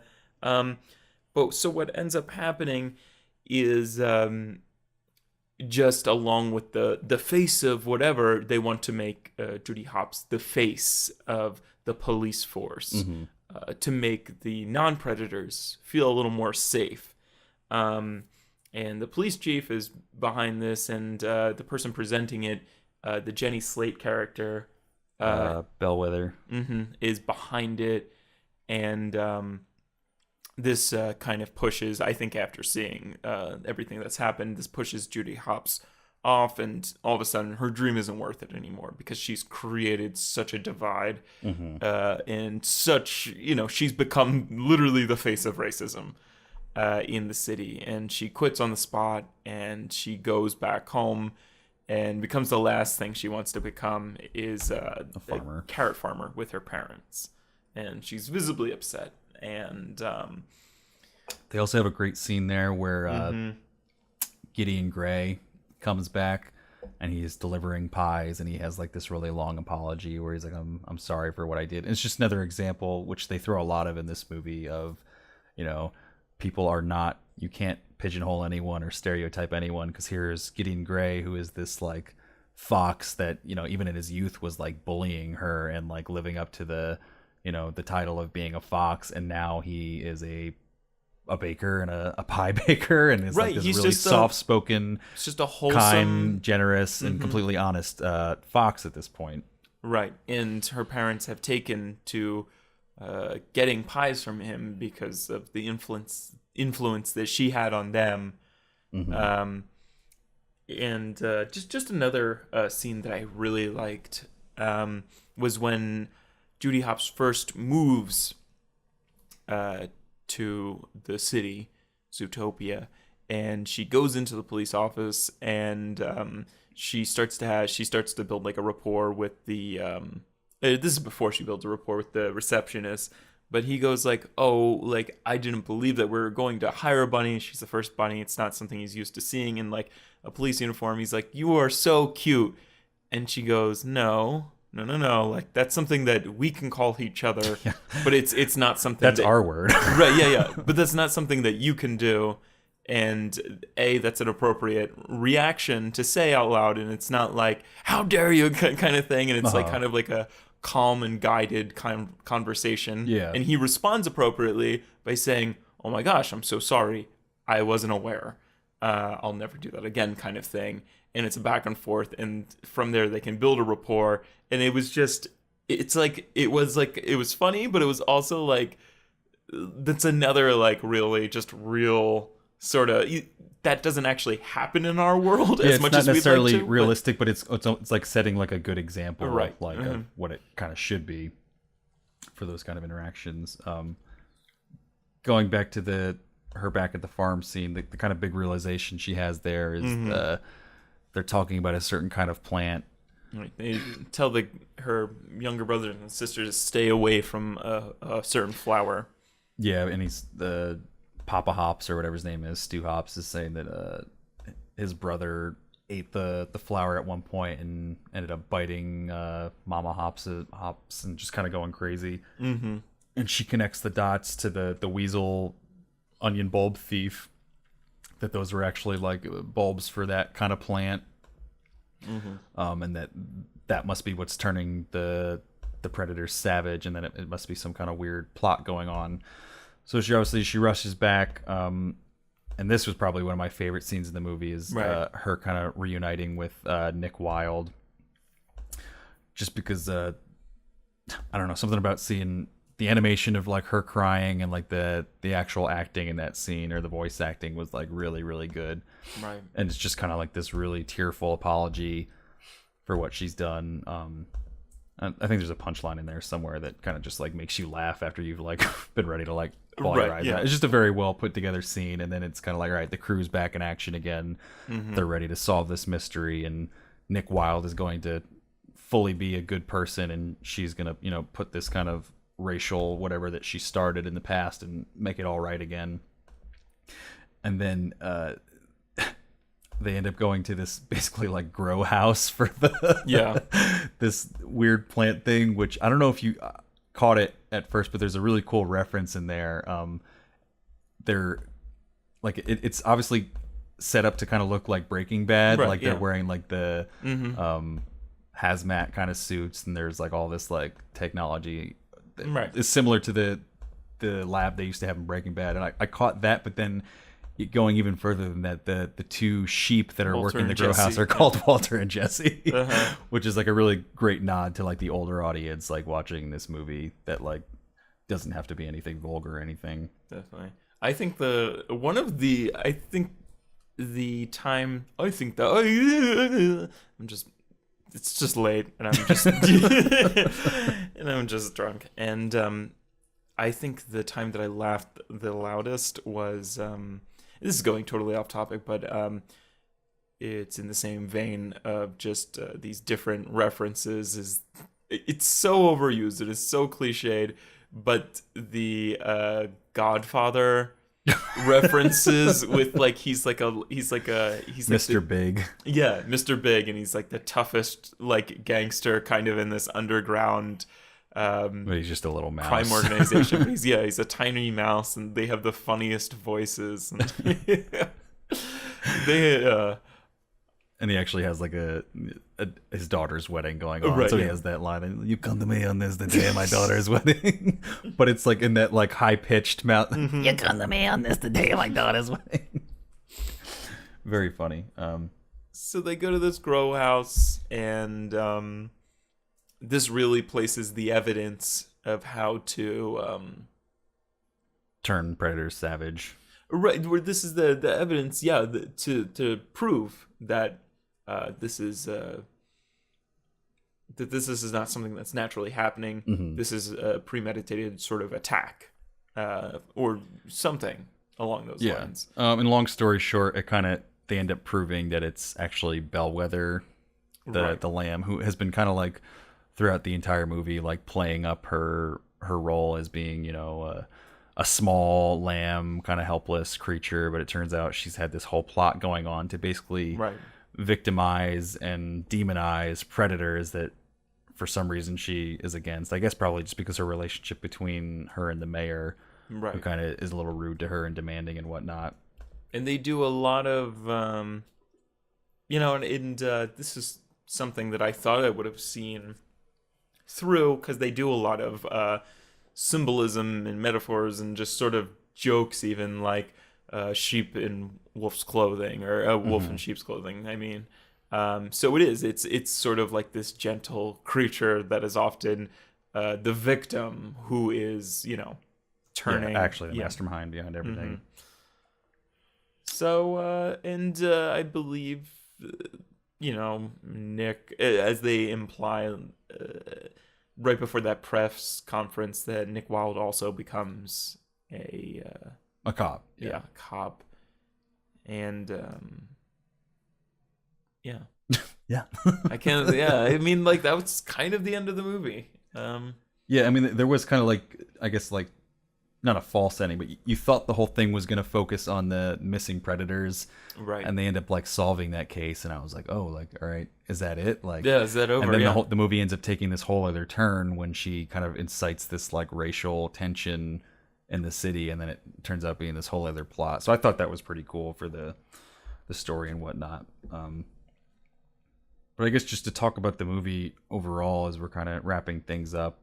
but so what ends up happening is just along with the face of whatever, they want to make Judy Hopps the face of the police force, to make the non-predators feel a little more safe. And the police chief is behind this, and the person presenting it, the Jenny Slate character, Bellwether, is behind it. And this kind of pushes, I think after seeing everything that's happened, this pushes Judy Hopps off, and all of a sudden her dream isn't worth it anymore because she's created such a divide, and such, she's become literally the face of racism in the city, and she quits on the spot, and she goes back home and becomes the last thing she wants to become is a farmer. carrot farmer with her parents, and she's visibly upset. And they also have a great scene there where Gideon Gray comes back and he's delivering pies, and he has like this really long apology where he's like, I'm sorry for what I did. And it's just another example, which they throw a lot of in this movie, of, people are not, you can't pigeonhole anyone or stereotype anyone, because here's Gideon Gray, who is this like fox that, even in his youth was like bullying her and like living up to the, the title of being a fox, and now he is a baker and a pie baker, and is Right, like this he's really just soft-spoken, it's just a wholesome, kind, generous, and completely honest fox at this point. right. And her parents have taken to getting pies from him because of the influence that she had on them. And just another scene that I really liked was when Judy Hopps first moves to the city, Zootopia, and she goes into the police office, and she starts to build like a rapport with the this is before she builds a rapport with the receptionist, but he goes like, oh, like, I didn't believe that we were going to hire a bunny. She's the first bunny. It's not something he's used to seeing in like a police uniform. He's like, you are so cute. And she goes, no, like, that's something that we can call each other, but it's not something That's our word. Right, yeah, but that's not something that you can do. And that's an appropriate reaction to say out loud, and it's not like, how dare you kind of thing, and it's like kind of like a calm and guided kind of conversation. Yeah. And he responds appropriately by saying, oh my gosh, I'm so sorry, I wasn't aware, I'll never do that again, kind of thing. And it's a back and forth, and from there they can build a rapport. And it was funny, but it was also like, that's another like real sort of, that doesn't actually happen in our world as much as we'd like to. It's not necessarily realistic, but it's like setting like a good example, right, of, like of what it kind of should be for those kind of interactions. Going back to her back at the farm scene, the kind of big realization she has there is they're talking about a certain kind of plant. Right. They tell her younger brothers and sisters to stay away from a certain flower. Yeah, and he's the Papa Hops or whatever his name is, Stu Hops, is saying that his brother ate the flower at one point and ended up biting Mama Hops and just kind of going crazy. Mm-hmm. And she connects the dots to the weasel onion bulb thief, that those were actually like bulbs for that kind of plant. Mm-hmm. And that must be what's turning the predators savage, and then it must be some kind of weird plot going on. So she rushes back, and this was probably one of my favorite scenes in the movie, is her kind of reuniting with Nick Wilde, just because I don't know, something about seeing the animation of like her crying and like the actual acting in that scene, or the voice acting, was like really, really good. Right. And it's just kind of like this really tearful apology for what she's done. I think there's a punchline in there somewhere that kind of just like makes you laugh after you've like been ready to like ball your eyes out. It's just a very well put together scene, and then it's kind of like, all right, the crew's back in action again. Mm-hmm. They're ready to solve this mystery, and Nick Wilde is going to fully be a good person, and she's gonna, put this kind of racial whatever that she started in the past and make it all right again. And then they end up going to this basically like grow house for this weird plant thing, which I don't know if you caught it at first, but there's a really cool reference in there. They're like, it's obviously set up to kind of look like Breaking Bad, like they're wearing like the hazmat kind of suits, and there's like all this like technology is similar to the lab they used to have in Breaking Bad, and I caught that. But then going even further than that, the two sheep that are working the grow house are called Walter and Jesse, which is like a really great nod to like the older audience like watching this movie, that like doesn't have to be anything vulgar or anything. Definitely. I think the time I think that it's just late and I'm just and I'm just drunk. And I think the time that I laughed the loudest was this is going totally off topic, but it's in the same vein of just these different references. It's so overused, it is so cliched, but the Godfather references with like he's like Mr. Big. yeah, Mr. Big, and he's like the toughest like gangster kind of in this underground But he's just a little mouse. crime organization. But he's a tiny mouse, and they have the funniest voices. And they And he actually has like his daughter's wedding going on, Right, so he yeah. has that line. You come to me on this the day of my daughter's wedding, but it's like in that like high pitched mouth. You come to me on this the day of my daughter's wedding. Very funny. So they go to this grow house, and this really places the evidence of how to Turn predators savage. right, where this is the evidence, yeah, to prove that this is not something that's naturally happening. Mm-hmm. This is a premeditated sort of attack, or something along those lines. And long story short, they end up proving that it's actually Bellwether, Right. the lamb, who has been kind of like throughout the entire movie, like playing up her role as being, a small lamb, kind of helpless creature. But it turns out she's had this whole plot going on to basically Right. victimize and demonize predators that for some reason she is against. I guess probably just because her relationship between her and the mayor, who Right. kind of is a little rude to her and demanding and whatnot. And they do a lot of, this is something that I thought I would have seen through, because they do a lot of symbolism and metaphors and just sort of jokes, even like sheep in wolf's clothing, or a wolf in sheep's clothing. I mean, so it's sort of like this gentle creature that is often the victim who is, turning. Actually the mastermind behind everything. Mm-hmm. So, I believe, Nick, as they imply right before that press conference, that Nick Wilde also becomes a cop. cop. And, yeah. Yeah. I can't, yeah, I mean, like, that was kind of the end of the movie. Yeah, I mean, there was kind of like, I guess, like, not a false ending, but you thought the whole thing was going to focus on the missing predators, Right. and they end up like solving that case, and I was like, oh, like, all right, is that it? Like, Yeah, is that over? and then Yeah. the movie ends up taking this whole other turn when she kind of incites this like racial tension in the city, and then it turns out being this whole other plot. So I thought that was pretty cool for the story and whatnot. But I guess just to talk about the movie overall as we're kind of wrapping things up,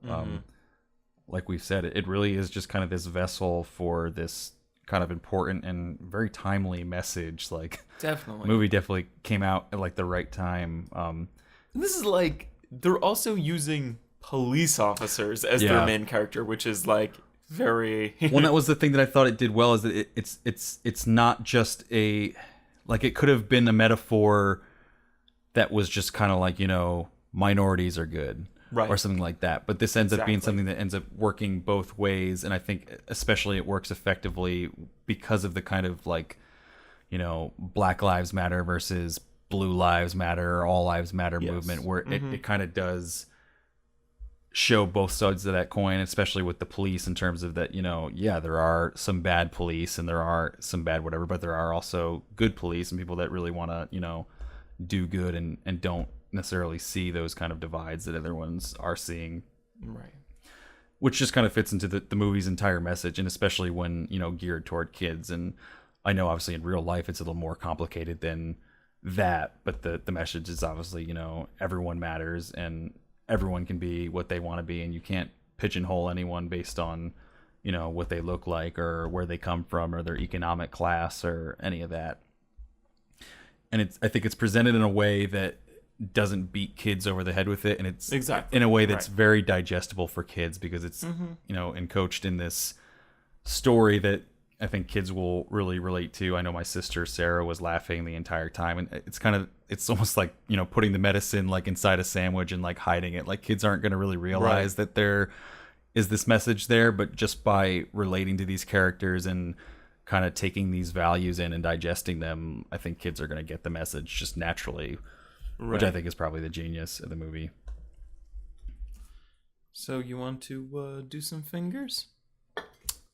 like we've said, it really is just kind of this vessel for this kind of important and very timely message. Like, Definitely. the movie definitely came out at like the right time. And this is like, they're also using police officers as Yeah. their main character, which is like very Well, that was the thing that I thought it did well, is that it's not just a, like, it could have been a metaphor that was just kind of like, minorities are good. Right. Or something like that. But this ends up being Exactly. something that ends up working both ways. And I think especially it works effectively because of the kind of like, Black Lives Matter versus Blue Lives Matter, or All Lives Matter Yes. movement, where it kind of does show both sides of that coin, especially with the police, in terms of that, there are some bad police and there are some bad whatever, but there are also good police and people that really want to, do good and don't necessarily see those kind of divides that other ones are seeing, right. which just kind of fits into the movie's entire message, and especially when geared toward kids. And I know obviously in real life it's a little more complicated than that, but the message is obviously everyone matters and everyone can be what they want to be, and you can't pigeonhole anyone based on what they look like or where they come from or their economic class or any of that. And I think it's presented in a way that doesn't beat kids over the head with it, and it's Exactly. in a way that's Right. very digestible for kids, because it's encoached in this story that I think kids will really relate to. I know my sister Sarah was laughing the entire time, and it's almost like, you know, putting the medicine like inside a sandwich and like hiding it. Like kids aren't going to really realize that there is this message there, but just by relating to these characters and kind of taking these values in and digesting them, I think kids are going to get the message just naturally, which I think is probably the genius of the movie. So you want to do some fingers?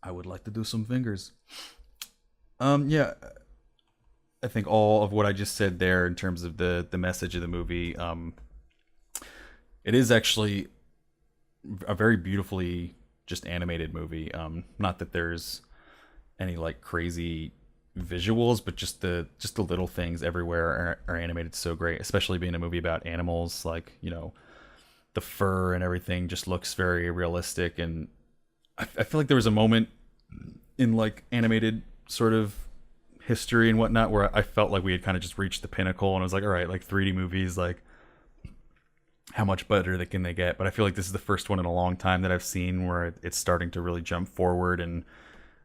I would like to do some fingers. Yeah, I think all of what I just said there in terms of the message of the movie, it is actually a very beautifully just animated movie. Not that there's any like crazy visuals, but just the little things everywhere are animated so great, especially being a movie about animals. Like, you know, the fur and everything just looks very realistic, and I feel like there was a moment in like animated sort of history and whatnot where I felt like we had kind of just reached the pinnacle, and I was like, all right, like 3D movies, like how much better can they get? But I feel like this is the first one in a long time that I've seen where it's starting to really jump forward and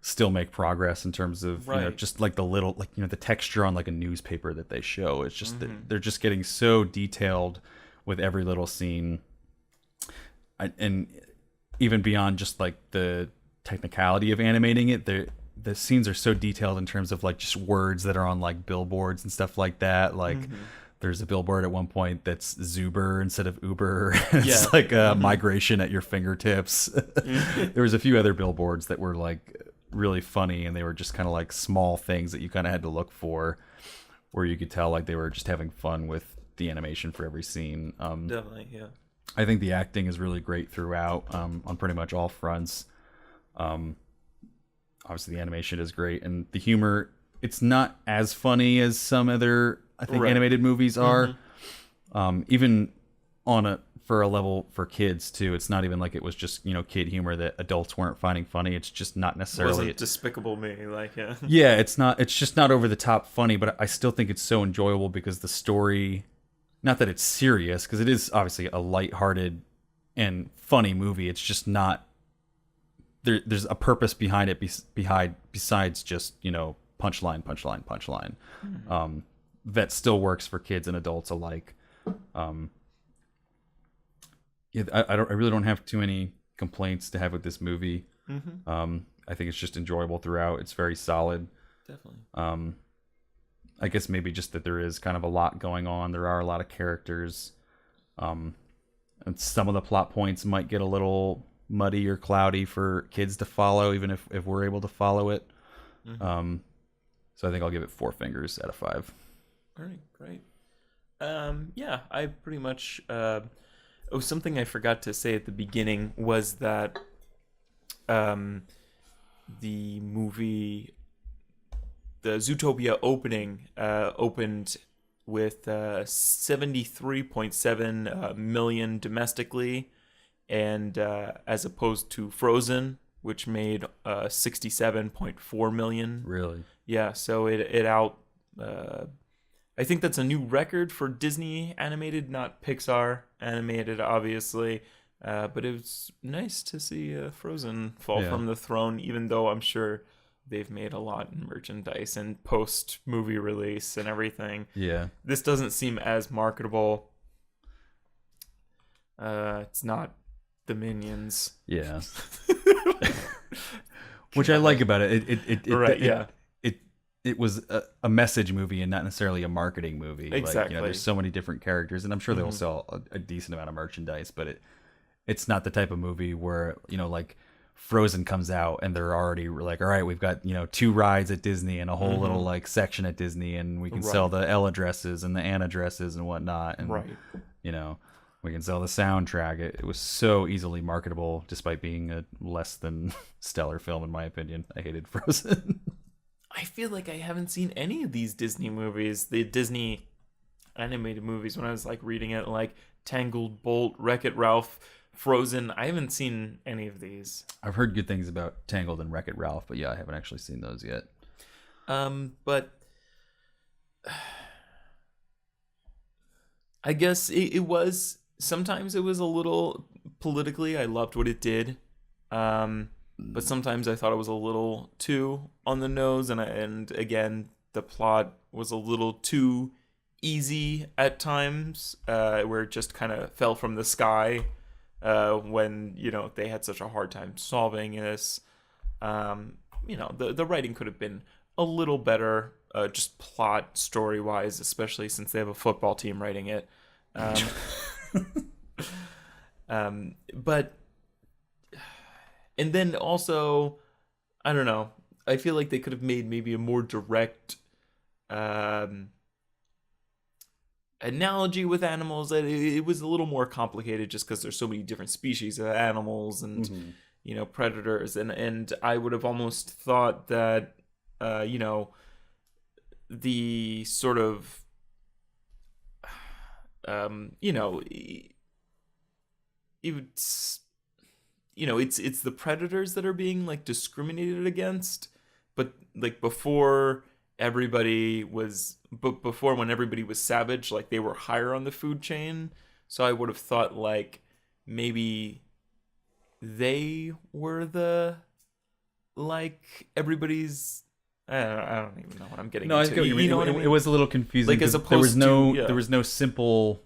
still make progress in terms of, you know, just like the little, like, you know, the texture on like a newspaper that they show. It's just that they're just getting so detailed with every little scene. And even beyond just like the technicality of animating it, the scenes are so detailed in terms of like just words that are on like billboards and stuff like that. Like there's a billboard at one point that's Zuber instead of Uber. It's like a migration at your fingertips. There was a few other billboards that were like really funny, and they were just kind of like small things that you kind of had to look for, where you could tell like they were just having fun with the animation for every scene. Definitely, yeah. I think the acting is really great throughout, on pretty much all fronts. Obviously the animation is great, and the humor, it's not as funny as some other, I think, animated movies are. Even for a level for kids too. It's not even like it was just, you know, kid humor that adults weren't finding funny. It's just not necessarily. It wasn't Despicable Me, like, yeah. Yeah, it's not. It's just not over the top funny, but I still think it's so enjoyable because the story. Not that it's serious, because it is obviously a lighthearted and funny movie. It's just not. There's a purpose behind it, besides just, you know, punchline. That still works for kids and adults alike. Yeah, I really don't have too many complaints to have with this movie. I think it's just enjoyable throughout. It's very solid. Definitely. I guess maybe just that there is kind of a lot going on. There are a lot of characters. And some of the plot points might get a little muddy or cloudy for kids to follow, even if we're able to follow it. So I think I'll give it 4 fingers out of 5. All right, great. Yeah, I pretty much... something I forgot to say at the beginning was that the movie... The Zootopia opening opened with 73.7 million domestically, and as opposed to Frozen, which made 67.4 million. Really? Yeah, so it out. I think that's a new record for Disney animated, not Pixar animated, obviously. But it was nice to see Frozen fall from the throne, even though I'm sure they've made a lot in merchandise and post movie release and everything. Yeah. This doesn't seem as marketable. It's not the Minions. Yeah. Which I like about it. It was a message movie and not necessarily a marketing movie. Exactly. Like, you know, there's so many different characters, and I'm sure they'll sell a decent amount of merchandise, but it's not the type of movie where, you know, like Frozen comes out and they're already like, all right, we've got, you know, 2 rides at Disney and a whole little like section at Disney, and we can sell the Ella dresses and the Anna dresses and whatnot, and you know, we can sell the soundtrack. It was so easily marketable, despite being a less than stellar film in my opinion. I hated Frozen. I feel like I haven't seen any of these Disney movies, the Disney animated movies, when I was like reading it, like Tangled, Bolt, Wreck-It Ralph, Frozen. I haven't seen any of these. I've heard good things about Tangled and Wreck-It Ralph, but yeah, I haven't actually seen those yet. But I guess it was, sometimes it was a little politically, I loved what it did. but sometimes I thought it was a little too on the nose, and again, the plot was a little too easy at times, where it just kind of fell from the sky when they had such a hard time solving this. The writing could have been a little better, just plot story wise, especially since they have a football team writing it. But and then also, I don't know. I feel like they could have made maybe a more direct analogy with animals. It was a little more complicated just because there's so many different species of animals and predators, and I would have almost thought that the sort of it's the predators that are being like discriminated against, but like before when everybody was savage, like they were higher on the food chain. So I would have thought like maybe they were the like everybody's. I don't even know what I'm getting No, I into. get what you mean. know what I mean? It was a little confusing. Like, as 'cause there was opposed to- yeah. there was no simple,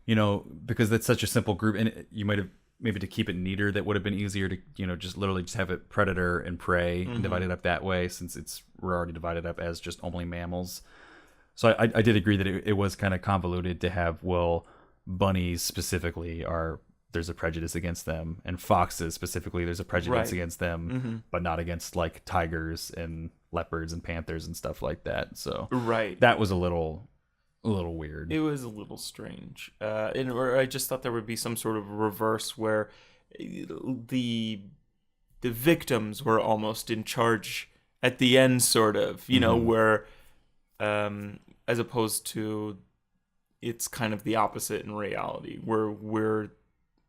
because that's such a simple group, and you might have maybe to keep it neater. That would have been easier to just literally just have it predator and prey and divide it up that way, since we're already divided up as just only mammals. So I did agree that it was kind of convoluted to have bunnies specifically there's a prejudice against them, and foxes specifically there's a prejudice Right. against them, but not against like tigers and leopards and panthers and stuff like that. So Right. that was a little weird. It was a little strange, or I just thought there would be some sort of reverse where the victims were almost in charge at the end, sort of, where as opposed to it's kind of the opposite in reality, where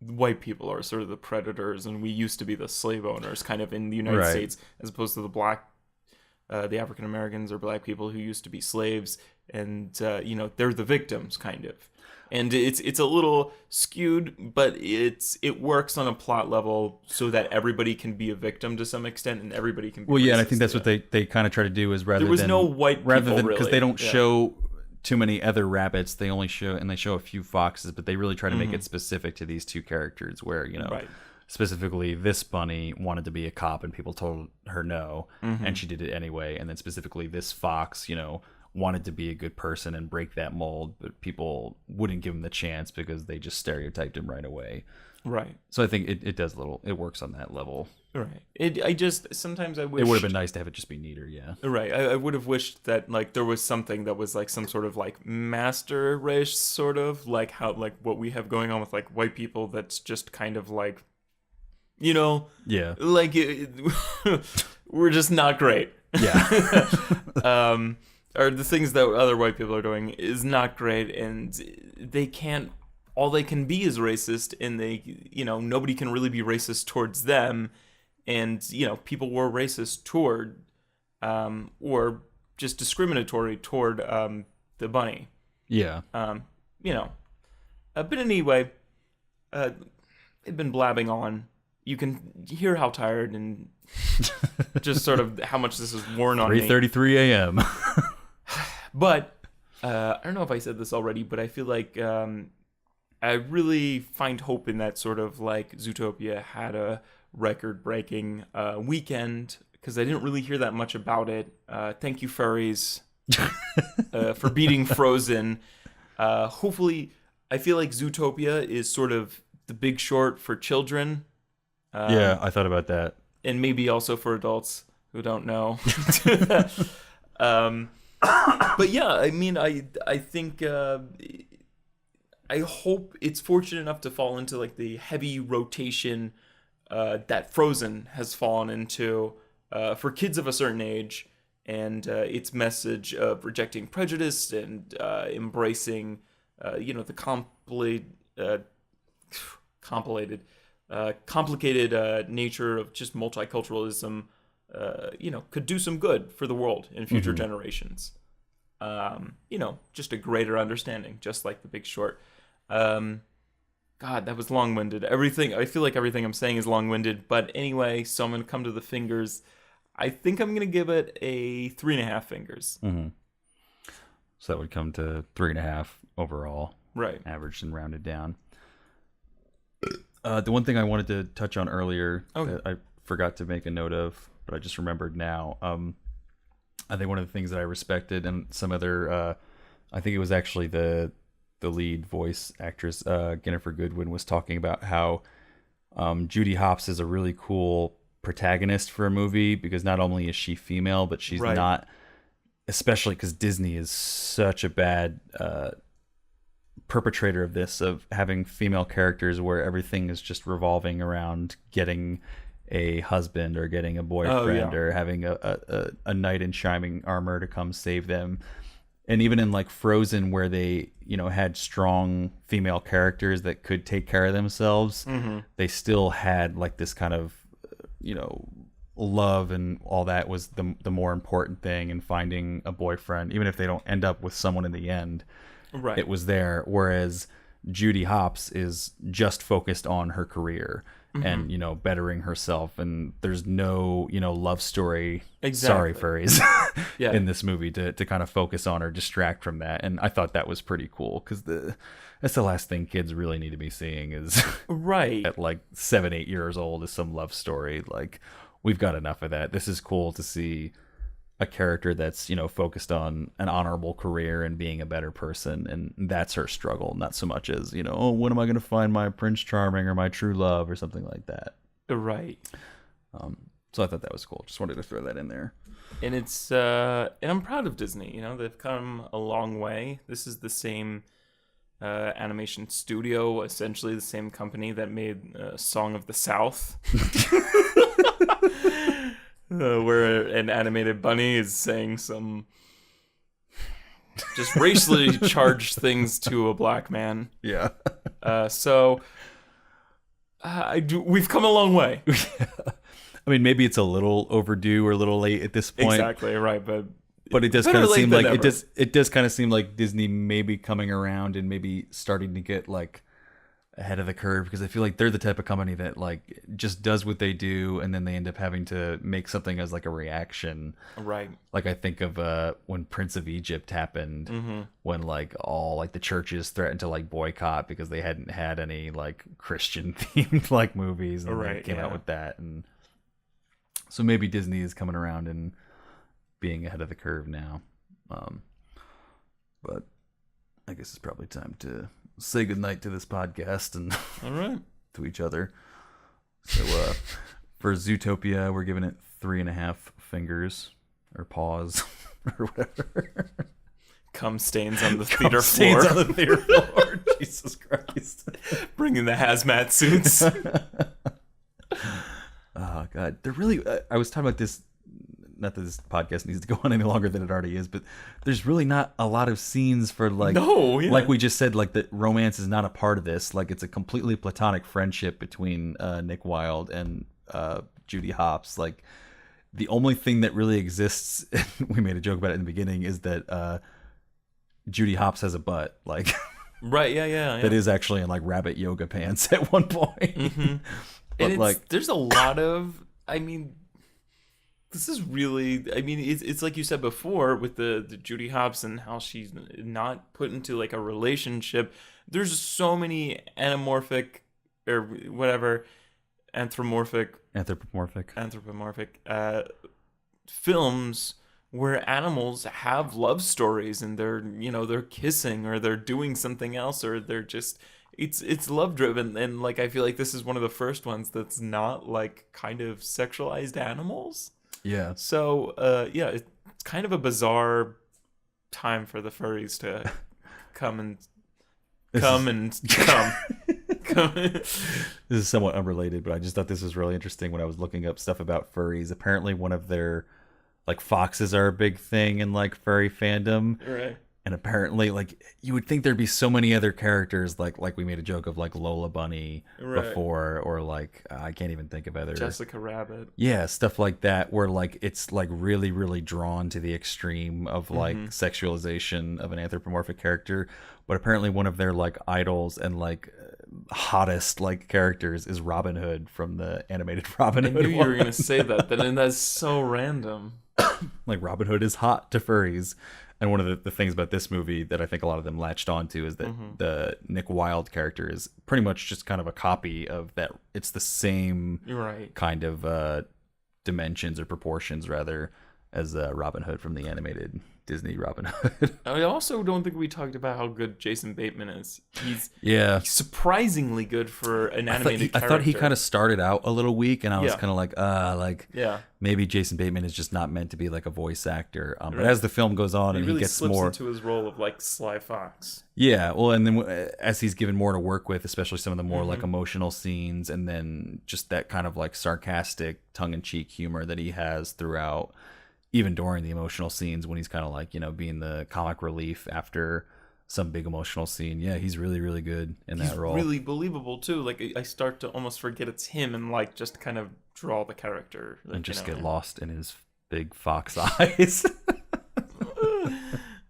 white people are sort of the predators and we used to be the slave owners, kind of in the United Right. States, as opposed to the African Americans or black people who used to be slaves, and they're the victims, kind of. And it's a little skewed, but it works on a plot level so that everybody can be a victim to some extent, and everybody can be Well, yeah, and I racist, think that's what they kind of try to do is There was no white people, because really. they don't Yeah. show too many other rabbits. They only show a few foxes, but they really try to make it specific to these two characters. Where Right. specifically this bunny wanted to be a cop and people told her no, and she did it anyway. And then specifically this fox, wanted to be a good person and break that mold, but people wouldn't give him the chance because they just stereotyped him right away. Right. So I think it works on that level. Right. Sometimes I wish It would have been nice to have it just be neater, yeah. Right. I would have wished that like there was something that was like some sort of like master race, sort of like how like what we have going on with like white people. That's just kind of like, Yeah. like we're just not great. Yeah. Or the things that other white people are doing is not great, and all they can be is racist, and nobody can really be racist towards them, and people were racist toward or just discriminatory toward the bunny. Yeah. But anyway, they've been blabbing on. You can hear how tired and just sort of how much this has worn on me. 3:33 a.m. But I don't know if I said this already, but I feel like I really find hope in that sort of like Zootopia had a record-breaking weekend, because I didn't really hear that much about it. Thank you, furries, for beating Frozen. Hopefully, I feel like Zootopia is sort of The Big Short for children. Yeah, I thought about that. And maybe also for adults who don't know. But yeah, I mean, I think I hope it's fortunate enough to fall into like the heavy rotation that Frozen has fallen into for kids of a certain age, and its message of rejecting prejudice and embracing, the complicated nature of just multiculturalism. Could do some good for the world in future generations. Just a greater understanding, just like The Big Short. God, that was long-winded. I feel like everything I'm saying is long-winded. But anyway, so I'm gonna come to the fingers. I think I'm gonna give it a 3.5 fingers. Mm-hmm. So that would come to 3.5 overall, Right. averaged and rounded down. The one thing I wanted to touch on earlier that I forgot to make a note of, but I just remembered now. I think one of the things that I respected, and some other, I think it was actually the lead voice actress, Jennifer Goodwin, was talking about how Judy Hopps is a really cool protagonist for a movie, because not only is she female, but she's not, especially because Disney is such a bad perpetrator of this, of having female characters where everything is just revolving around getting a husband or getting a boyfriend or having a knight in shining armor to come save them. And even in like Frozen, where they, you know, had strong female characters that could take care of themselves, they still had like this kind of, you know, love, and all that was the more important thing, and finding a boyfriend, even if they don't end up with someone in the end. Right. It was there. Whereas Judy Hopps is just focused on her career and, you know, bettering herself. And there's no, you know, love story. Exactly. Sorry, furries. Yeah. In this movie to kind of focus on or distract from that. And I thought that was pretty cool, because that's the last thing kids really need to be seeing is Right. at like 7-8 years old is some love story. Like, we've got enough of that. This is cool to see a character that's, you know, focused on an honorable career and being a better person, and that's her struggle, not so much as, you know, oh, when am I going to find my Prince Charming or my true love or something like that. Right. So I thought that was cool. Just wanted to throw that in there. And it's and I'm proud of Disney. You know, they've come a long way. This is the same animation studio, essentially the same company that made Song of the South. Where an animated bunny is saying some just racially charged things to a black man. Yeah. We've come a long way. I mean, maybe it's a little overdue or a little late at this point. Exactly, right, but it does better kind of late seem than like never. it does kind of seem like Disney may be coming around and maybe starting to get like ahead of the curve, because I feel like they're the type of company that like just does what they do, and then they end up having to make something as like a reaction. Right. Like I think of when Prince of Egypt happened, when like all like the churches threatened to like boycott because they hadn't had any like Christian themed like movies, and they came out with that. And so maybe Disney is coming around and being ahead of the curve now. But I guess it's probably time to say goodnight to this podcast and All right. to each other. So for Zootopia, we're giving it 3.5 fingers or paws or whatever. Cum stains on the theater Cum stains floor. on the theater floor. Jesus Christ. Bringing the hazmat suits. Oh God, they're really. I was talking about this. Not that this podcast needs to go on any longer than it already is, but there's really not a lot of scenes for like. No, yeah. Like we just said, like the romance is not a part of this. Like it's a completely platonic friendship between Nick Wilde and Judy Hopps. Like the only thing that really exists, and we made a joke about it in the beginning, is that Judy Hopps has a butt. Like Right, yeah. that is actually in like rabbit yoga pants at one point. But And like, there's a lot of, I mean, this is really, I mean, it's like you said before with the Judy Hopps and how she's not put into like a relationship. There's so many anamorphic or whatever, anthropomorphic films where animals have love stories and they're kissing or they're doing something else or they're just it's love driven, and like I feel like this is one of the first ones that's not like kind of sexualized animals. yeah. So it's kind of a bizarre time for the furries to come. This is somewhat unrelated, but I just thought this was really interesting when I was looking up stuff about furries. Apparently one of their like foxes are a big thing in like furry fandom. Right. And apparently like you would think there'd be so many other characters like we made a joke of like Lola Bunny before, or like I can't even think of other Jessica Rabbit. Yeah, stuff like that where like it's like really really drawn to the extreme of like sexualization of an anthropomorphic character. But apparently one of their like idols and like hottest like characters is Robin Hood from the animated Robin I Hood. knew you were one. gonna say that, and that's so random. Like Robin Hood is hot to furries. And one of the things about this movie that I think a lot of them latched onto is that the Nick Wilde character is pretty much just kind of a copy of that. It's the same You're right. kind of dimensions or proportions rather as Robin Hood from the animated Disney Robin Hood. I also don't think we talked about how good Jason Bateman is. He's Yeah. surprisingly good for an animated I character. thought he kind of started out a little weak, and I was Yeah. kind of like, yeah. maybe Jason Bateman is just not meant to be like a voice actor. But Right. as the film goes on He and really he gets slips more, into his role of like Sly Fox. yeah, well, and then as he's given more to work with, especially some of the more like emotional scenes, and then just that kind of like sarcastic, tongue-in-cheek humor that he has throughout, even during the emotional scenes when he's kind of like, you know, being the comic relief after some big emotional scene. Yeah, he's really, really good in that He's role. really believable too. Like I start to almost forget it's him and like just kind of draw the character like, and just you know. get lost in his big fox eyes.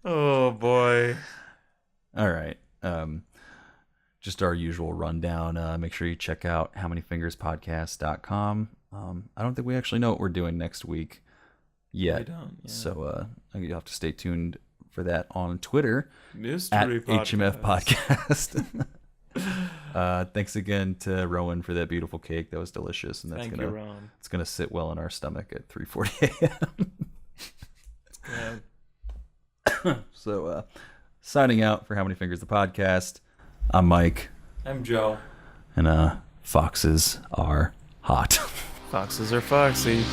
Oh boy. All right. Just our usual rundown. Make sure you check out howmanyfingerspodcast.com. I don't think we actually know what we're doing next week yet. We don't, yeah. So you'll have to stay tuned for that on Twitter Mystery at HMF Podcast. Thanks again to Rowan for that beautiful cake. That was delicious, and that's Thank gonna you, Ron. it's gonna sit well in our stomach at 3:40 a.m. Yeah. So signing out for How Many Fingers the Podcast. I'm Mike, I'm Joe. and foxes are hot. Foxes are foxy.